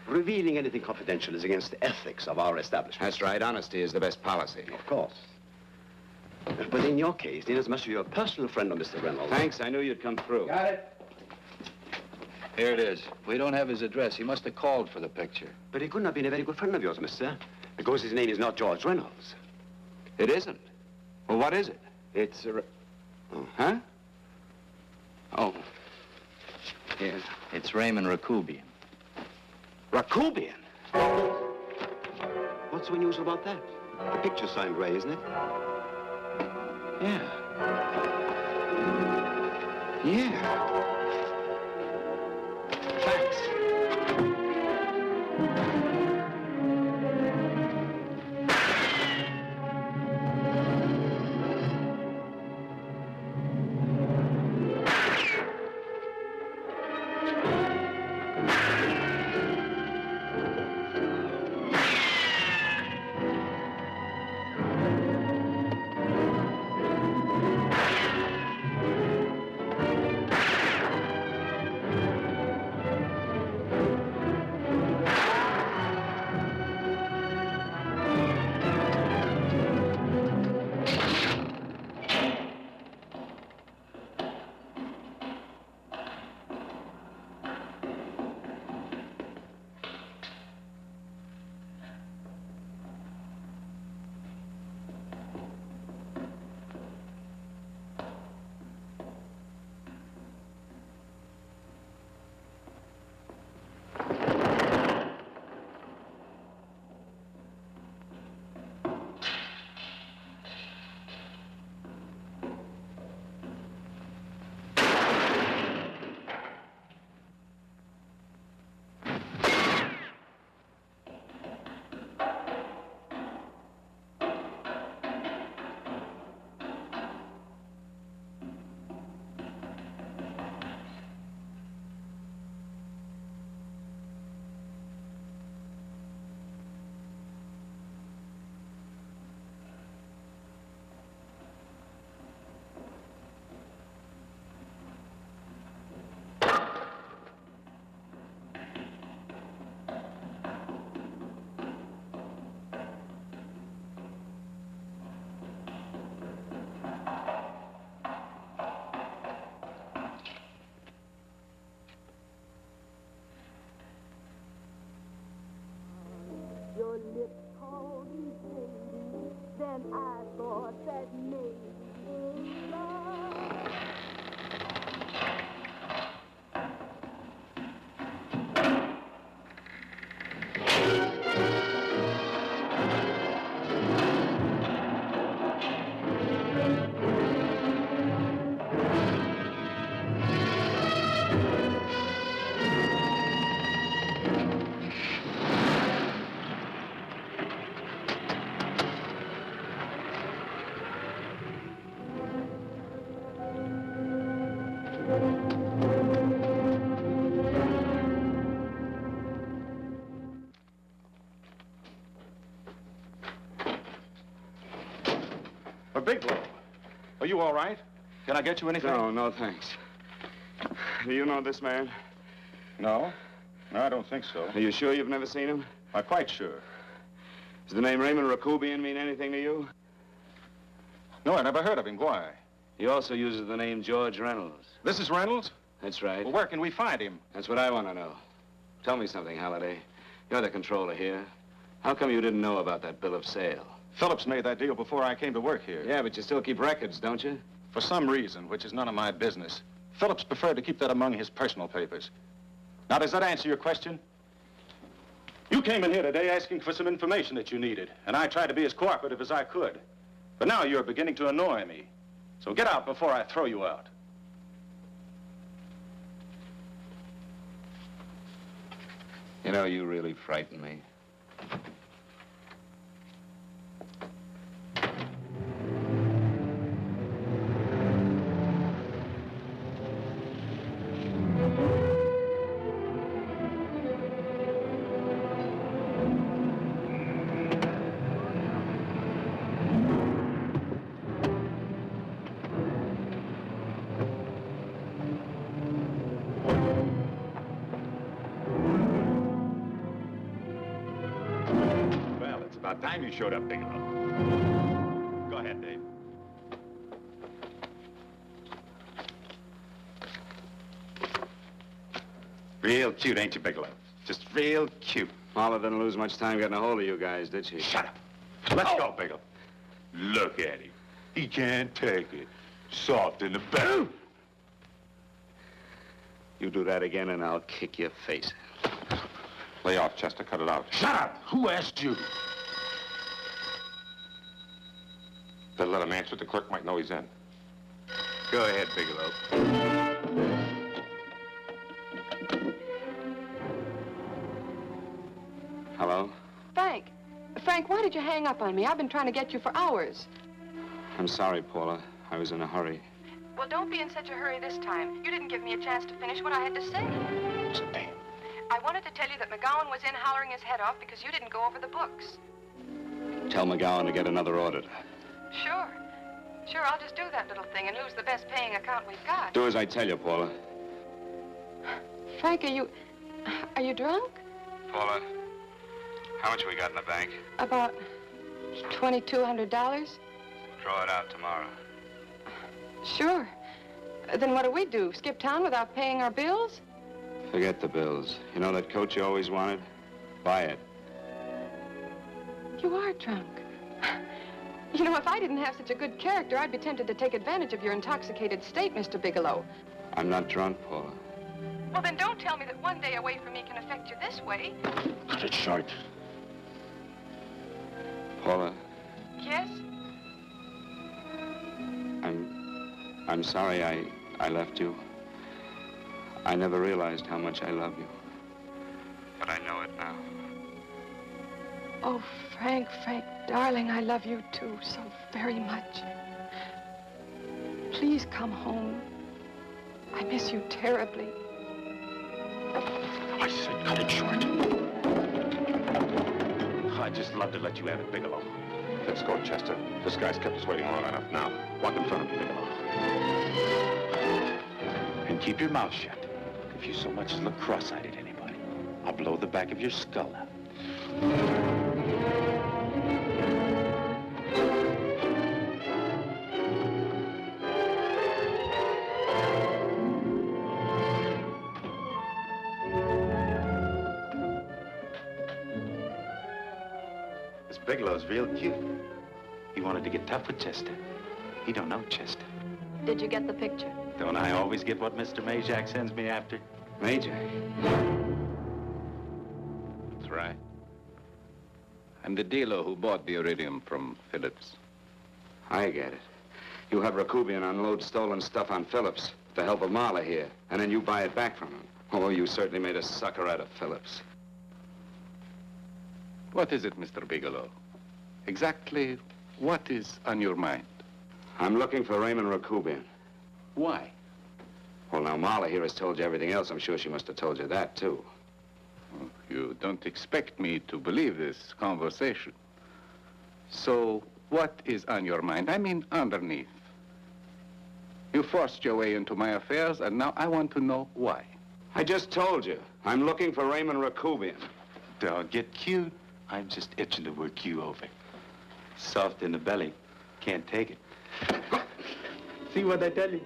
Revealing anything confidential is against the ethics of our establishment. That's right. Honesty is the best policy. Of course. But in your case, inasmuch as you're a personal friend of Mr. Reynolds... Thanks. I knew you'd come through. Got it. Here it is. We don't have his address. He must have called for the picture. But he couldn't have been a very good friend of yours, mister, because his name is not George Reynolds. It isn't? Well, what is it? It's a... Oh. Huh? Oh. Yes. It's Raymond Rakubian. Rakubian? What's so unusual about that? The picture's signed Ray, isn't it? Yeah. Yeah. Thanks. Your lips called me baby, then I thought that maybe love. Bigelow, are you all right? Can I get you anything? No, thanks. Do you know this man? No. No, I don't think so. Are you sure you've never seen him? I'm quite sure. Does the name Raymond Rakubian mean anything to you? No, I never heard of him. Why? He also uses the name George Reynolds. This is Reynolds? That's right. Well, where can we find him? That's what I want to know. Tell me something, Halliday. You're the controller here. How come you didn't know about that bill of sale? Phillips made that deal before I came to work here. Yeah, but you still keep records, don't you? For some reason, which is none of my business, Phillips preferred to keep that among his personal papers. Now, does that answer your question? You came in here today asking for some information that you needed, and I tried to be as cooperative as I could. But now you're beginning to annoy me. So get out before I throw you out. You know, you really frighten me. About time you showed up, Bigelow. Go ahead, Dave. Real cute, ain't you, Bigelow? Just real cute. Paula didn't lose much time getting a hold of you guys, did she? Shut up. Let's go, Bigelow. Look at him. He can't take it. Soft in the back. You do that again and I'll kick your face. Lay off, Chester. Cut it out. Shut up! Who asked you? Better let him answer. The clerk might know he's in. Go ahead, Bigelow. Hello? Frank. Frank, why did you hang up on me? I've been trying to get you for hours. I'm sorry, Paula. I was in a hurry. Well, don't be in such a hurry this time. You didn't give me a chance to finish what I had to say. What's the name? I wanted to tell you that McGowan was in hollering his head off because you didn't go over the books. Tell McGowan to get another auditor. Sure. Sure, I'll just do that little thing and lose the best paying account we've got. Do as I tell you, Paula. Frank, are you drunk? Paula, how much we got in the bank? About $2,200. Draw it out tomorrow. Sure. Then what do? Skip town without paying our bills? Forget the bills. You know that coat you always wanted? Buy it. You are drunk. You know, if I didn't have such a good character, I'd be tempted to take advantage of your intoxicated state, Mr. Bigelow. I'm not drunk, Paula. Well, then don't tell me that one day away from me can affect you this way. Cut it short. Paula, Yes? I'm sorry I left you. I never realized how much I love you. But I know it now. Oh, Frank, darling, I love you too so very much. Please come home. I miss you terribly. I said cut it short. I'd just love to let you have it, Bigelow. Let's go, Chester. This guy's kept us waiting long enough now. Walk in front of me, Bigelow. And keep your mouth shut. If you so much as look cross-eyed at anybody, I'll blow the back of your skull out. This Bigelow's real cute. He wanted to get tough with Chester. He don't know Chester. Did you get the picture? Don't I always get what Mr. Majak sends me after? Majak? That's right. I'm the dealer who bought the iridium from Phillips. I get it. You have Rakubian unload stolen stuff on Phillips with the help of Marla here, and then you buy it back from him. Oh, you certainly made a sucker out of Phillips. What is it, Mr. Bigelow? Exactly what is on your mind? I'm looking for Raymond Rakubian. Why? Well, now, Marla here has told you everything else. I'm sure she must have told you that, too. Oh, you don't expect me to believe this conversation. So, what is on your mind? I mean, underneath. You forced your way into my affairs, and now I want to know why. I just told you. I'm looking for Raymond Rakubian. Don't get cute. I'm just itching to work you over. Soft in the belly. Can't take it. See what I tell you?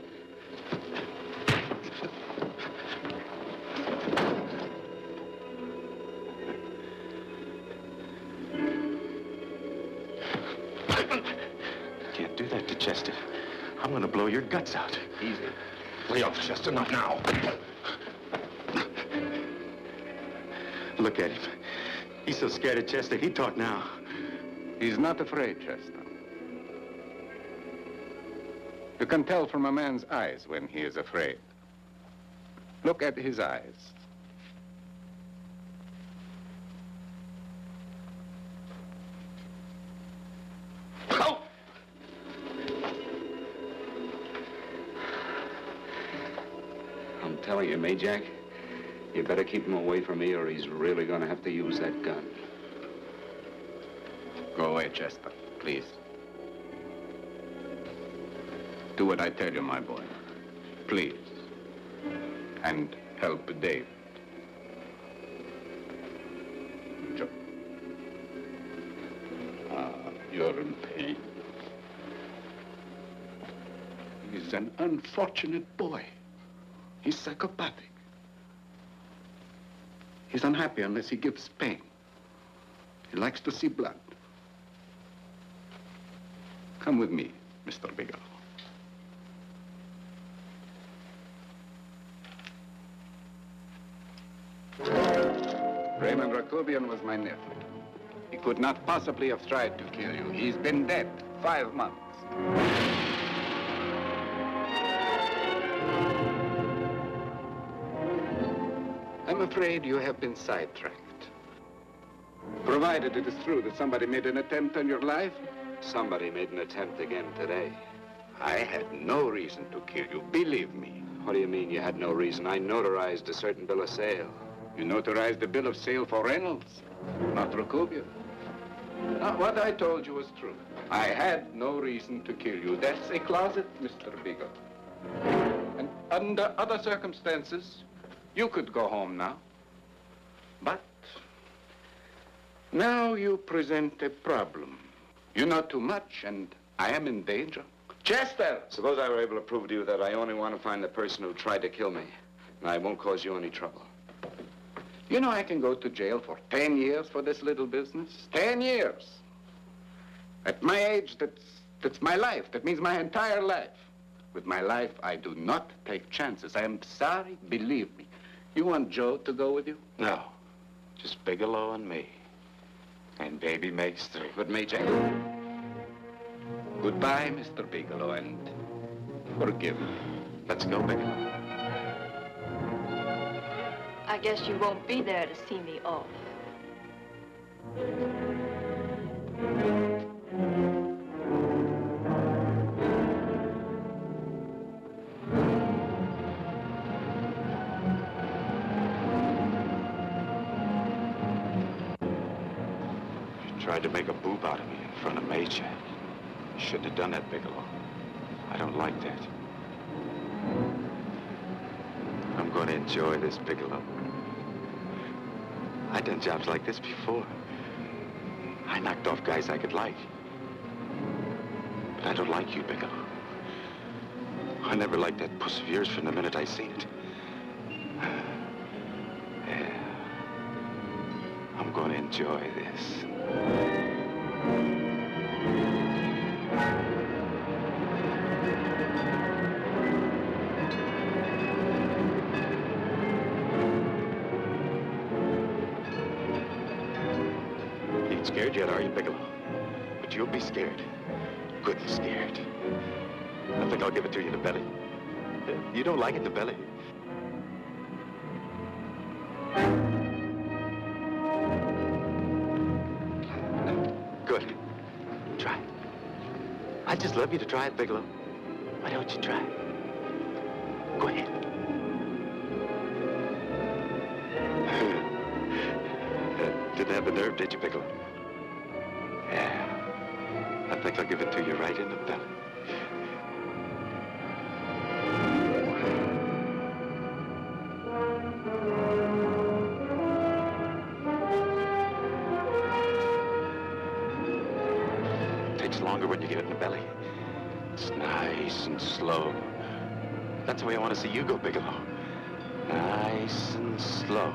Can't do that to Chester. I'm gonna blow your guts out. Easy. Lay off, Chester, not now. Look at him. He's so scared of Chester, he'd talk now. He's not afraid, Chester. You can tell from a man's eyes when he is afraid. Look at his eyes. Oh! I'm telling you, Majak, you better keep him away from me or he's really going to have to use that gun. Go away, Chester, please. Do what I tell you, my boy. Please. And help Dave. Joe. in pain. He's an unfortunate boy. He's psychopathic. He's unhappy unless he gives pain. He likes to see blood. Come with me, Mr. Bigelow. Raymond Rakubian was my nephew. He could not possibly have tried to kill you. He's been dead 5 months. I'm afraid you have been sidetracked. Provided it is true that somebody made an attempt on your life. Somebody made an attempt again today. I had no reason to kill you, believe me. What do you mean you had no reason? I notarized a certain bill of sale. You notarized the bill of sale for Reynolds, not Rakubian. What I told you was true. I had no reason to kill you. That's a closet, Mr. Bigelow. And under other circumstances, you could go home now. But now you present a problem. You know too much, and I am in danger. Chester! Suppose I were able to prove to you that I only want to find the person who tried to kill me, and I won't cause you any trouble. You know I can go to jail for 10 years for this little business. 10 years. At my age, that's my life. That means my entire life. With my life, I do not take chances. I am sorry, believe me. You want Joe to go with you? No. Just Bigelow and me. And baby makes 3. But me, Jack. Goodbye, Mr. Bigelow, and forgive me. Let's go, Bigelow. I guess you won't be there to see me off. You tried to make a boob out of me in front of Mayjack. You shouldn't have done that, Bigelow. I don't like that. I'm going to enjoy this, Bigelow. I've done jobs like this before. I knocked off guys I could like. But I don't like you, Bigelow. I never liked that puss of yours from the minute I seen it. Yeah. I'm going to enjoy this. Scared yet, are you, Bigelow? But you'll be scared. Good and scared. I think I'll give it to you in the belly. You don't like it in the belly? Good. Try. I'd just love you to try it, Bigelow. Why don't you try? Go ahead. Didn't have the nerve, did you, Bigelow? Yeah. I think I'll give it to you right in the belly. It takes longer when you get it in the belly. It's nice and slow. That's the way I want to see you go, Bigelow. Nice and slow.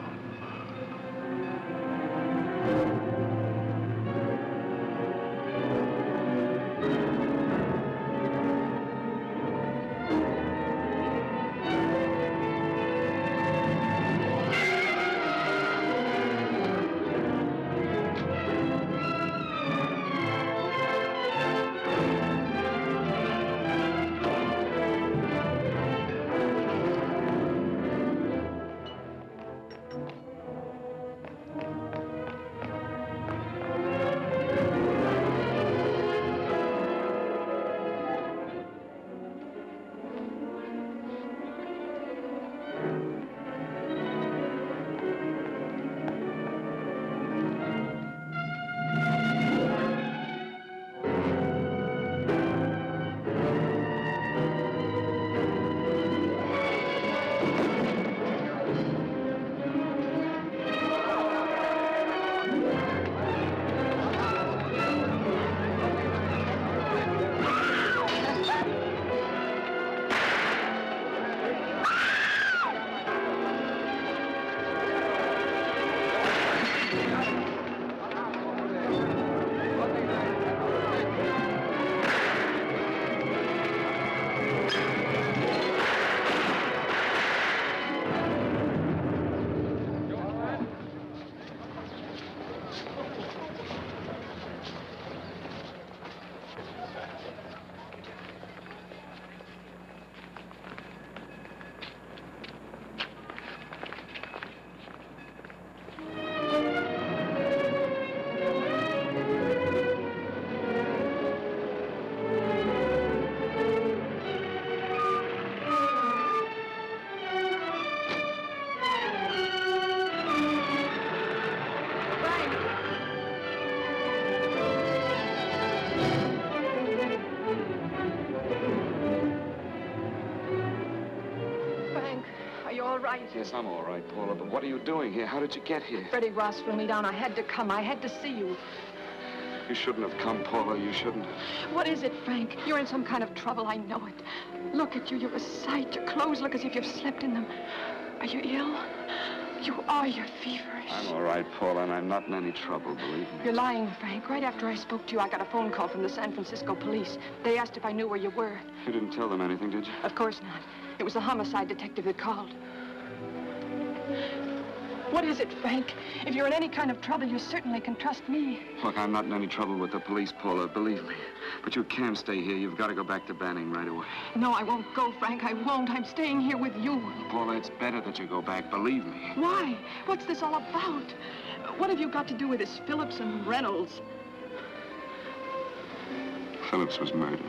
right. Yes, I'm all right, Paula, but what are you doing here? How did you get here? Freddie Ross flew me down. I had to come. I had to see you. You shouldn't have come, Paula. You shouldn't have. What is it, Frank? You're in some kind of trouble. I know it. Look at you. You're a sight. Your clothes look as if you've slept in them. Are you ill? You are. You're feverish. I'm all right, Paula, and I'm not in any trouble, believe me. You're lying, Frank. Right after I spoke to you, I got a phone call from the San Francisco police. They asked if I knew where you were. You didn't tell them anything, did you? Of course not. It was the homicide detective that called. What is it, Frank? If you're in any kind of trouble, you certainly can trust me. Look, I'm not in any trouble with the police, Paula, believe me. But you can't stay here. You've got to go back to Banning right away. No, I won't go, Frank. I won't. I'm staying here with you. Paula, it's better that you go back, believe me. Why? What's this all about? What have you got to do with this Phillips and Reynolds? Phillips was murdered.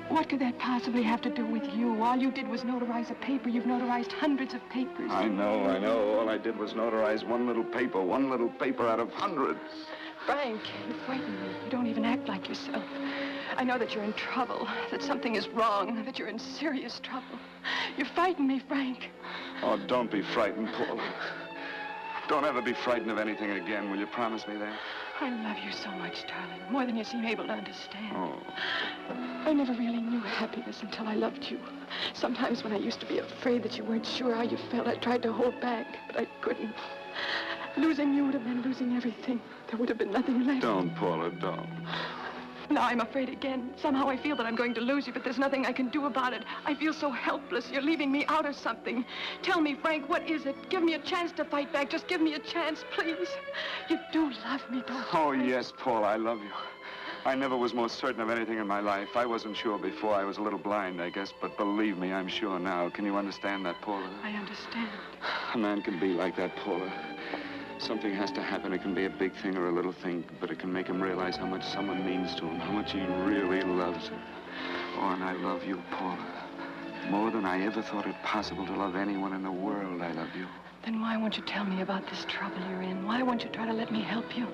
What could that possibly have to do with you? All you did was notarize a paper. You've notarized hundreds of papers. I know. All I did was notarize one little paper out of hundreds. Frank, you frighten me. You don't even act like yourself. I know that you're in trouble, that something is wrong, that you're in serious trouble. You frighten me, Frank. Oh, don't be frightened, Paula. Don't ever be frightened of anything again. Will you promise me that? I love you so much, darling, more than you seem able to understand. Oh. I never really knew happiness until I loved you. Sometimes when I used to be afraid that you weren't sure how you felt, I tried to hold back, but I couldn't. Losing you would have been losing everything. There would have been nothing left. Don't, Paula, don't. Now I'm afraid again. Somehow I feel that I'm going to lose you, but there's nothing I can do about it. I feel so helpless. You're leaving me out of something. Tell me, Frank, what is it? Give me a chance to fight back. Just give me a chance, please. You do love me, don't you? Oh, yes, Paula, I love you. I never was more certain of anything in my life. I wasn't sure before. I was a little blind, I guess, but believe me, I'm sure now. Can you understand that, Paula? I understand. A man can be like that, Paula. Something has to happen. It can be a big thing or a little thing, but it can make him realize how much someone means to him, how much he really loves her. Oh, and I love you, Paula. More than I ever thought it possible to love anyone in the world, I love you. Then why won't you tell me about this trouble you're in? Why won't you try to let me help you?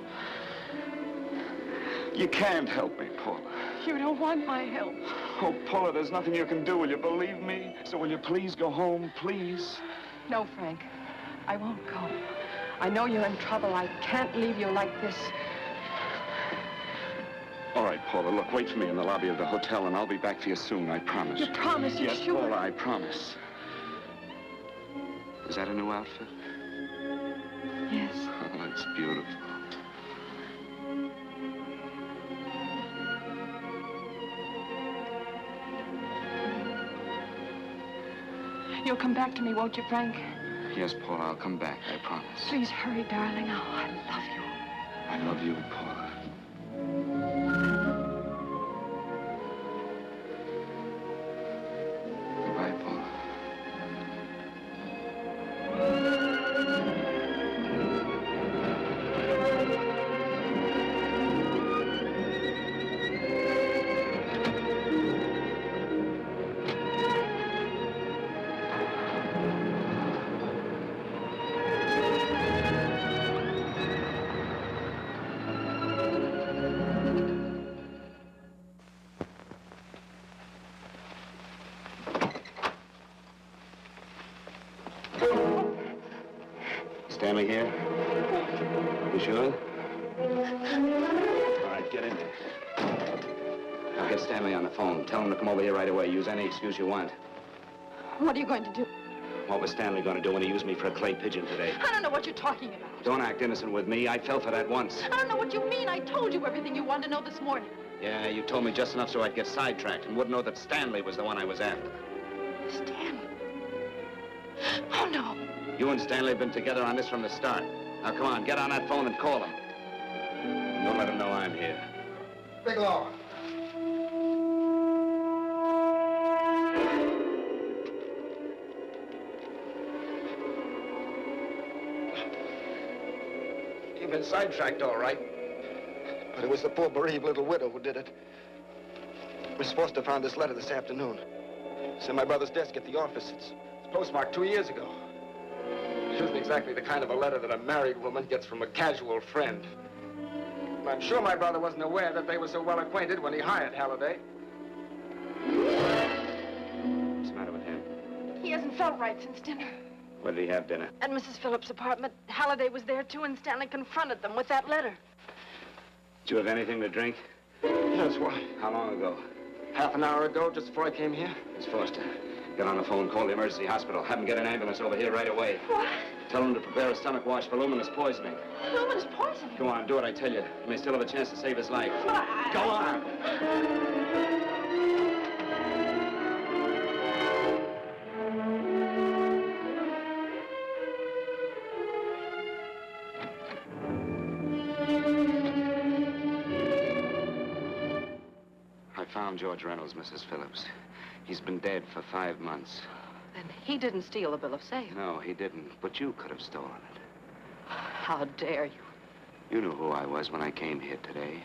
You can't help me, Paula. You don't want my help. Oh, Paula, there's nothing you can do. Will you believe me? So will you please go home, please? No, Frank. I won't go. I know you're in trouble. I can't leave you like this. All right, Paula, look, wait for me in the lobby of the hotel, and I'll be back for you soon, I promise. You promise? You're yes, sure? Paula, I promise. Is that a new outfit? Yes. Oh, it's beautiful. You'll come back to me, won't you, Frank? Yes, Paula, I'll come back, I promise. Please hurry, darling. Oh, I love you. I love you, Paula. Goodbye, Paula. Stanley here? You sure? All right, get in there. I'll get Stanley on the phone. Tell him to come over here right away. Use any excuse you want. What are you going to do? What was Stanley going to do when he used me for a clay pigeon today? I don't know what you're talking about. Don't act innocent with me. I fell for that once. I don't know what you mean. I told you everything you wanted to know this morning. Yeah, you told me just enough so I'd get sidetracked and wouldn't know that Stanley was the one I was after. Stanley? Oh, no. You and Stanley have been together on this from the start. Now, come on, get on that phone and call him. Don't let him know I'm here. Bigelow. You've been sidetracked, all right. But it was the poor bereaved little widow who did it. Miss Foster found this letter this afternoon. It's in my brother's desk at the office. It's postmarked 2 years ago. It isn't exactly the kind of a letter that a married woman gets from a casual friend. I'm sure my brother wasn't aware that they were so well acquainted when he hired Halliday. What's the matter with him? He hasn't felt right since dinner. Where did he have dinner? At Mrs. Phillips' apartment. Halliday was there, too, and Stanley confronted them with that letter. Did you have anything to drink? Yes, why? How long ago? Half an hour ago, just before I came here. Miss Foster, get on the phone, call the emergency hospital. Have them get an ambulance over here right away. What? Tell them to prepare a stomach wash for luminous poisoning. Luminous poisoning? Go on, do what I tell you. You may still have a chance to save his life. But Go on! I found George Reynolds, Mrs. Phillips. He's been dead for 5 months. Then he didn't steal the bill of sale. No, he didn't. But you could have stolen it. How dare you? You knew who I was when I came here today.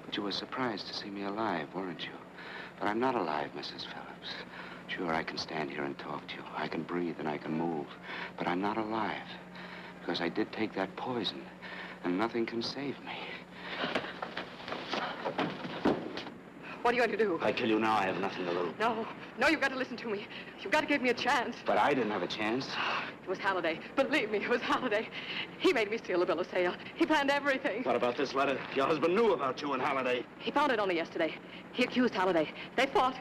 But you were surprised to see me alive, weren't you? But I'm not alive, Mrs. Phillips. Sure, I can stand here and talk to you. I can breathe and I can move. But I'm not alive. Because I did take that poison. And nothing can save me. what are you going to do? I tell you now, I have nothing to lose. No, you've got to listen to me. You've got to give me a chance. But I didn't have a chance. It was Halliday. Believe me, it was Halliday. He made me steal the bill of sale. He planned everything. What about this letter? Your husband knew about you and Halliday. He found it only yesterday. He accused Halliday. They fought,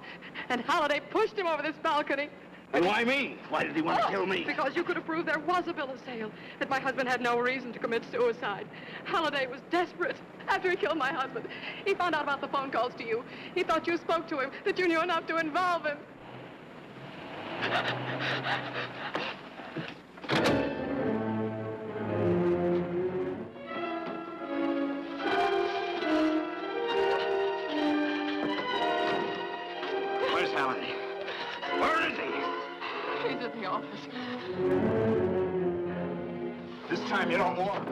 and Halliday pushed him over this balcony. And why me? Why did he want to kill me? Because you could have proved there was a bill of sale, that my husband had no reason to commit suicide. Halliday was desperate. After he killed my husband, he found out about the phone calls to you. He thought you spoke to him, that you knew enough to involve him. Where's Halliday? Where is he? He's at the office. This time you don't walk.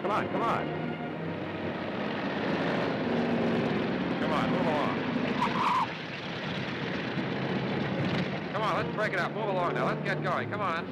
Come on, come on. Come on, move along. Come on, let's break it up. Move along now. Let's get going. Come on.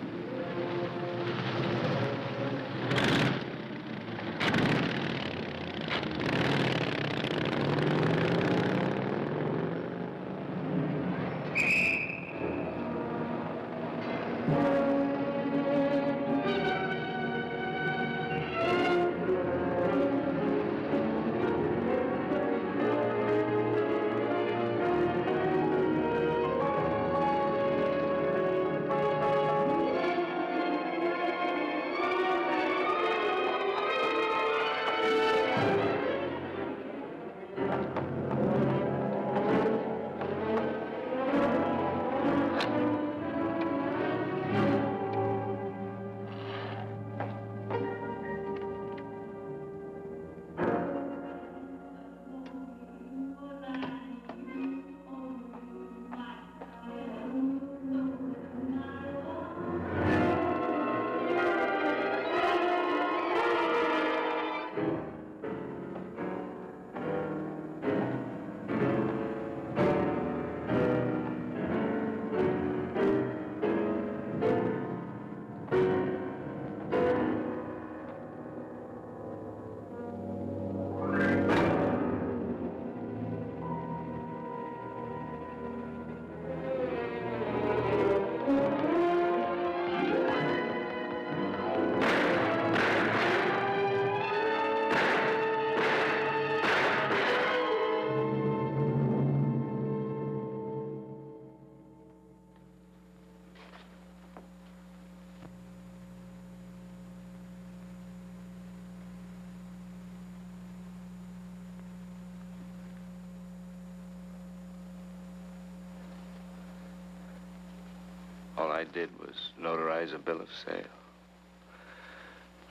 All I did was notarize a bill of sale.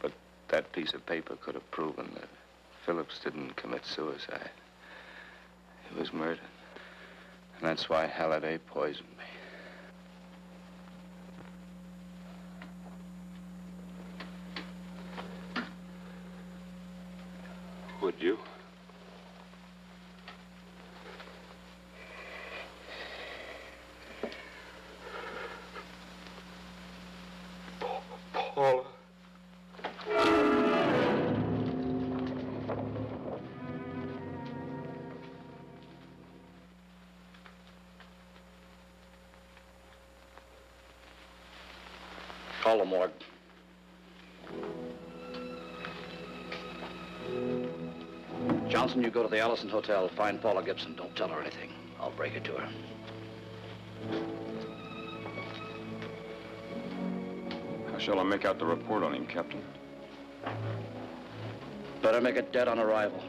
But that piece of paper could have proven that Phillips didn't commit suicide. He was murdered. And that's why Halliday poisoned me. Would you? Paula. Call the morgue. Johnson, you go to the Allison Hotel, find Paula Gibson. Don't tell her anything. I'll break it to her. How shall I make out the report on him, Captain? Better make it dead on arrival.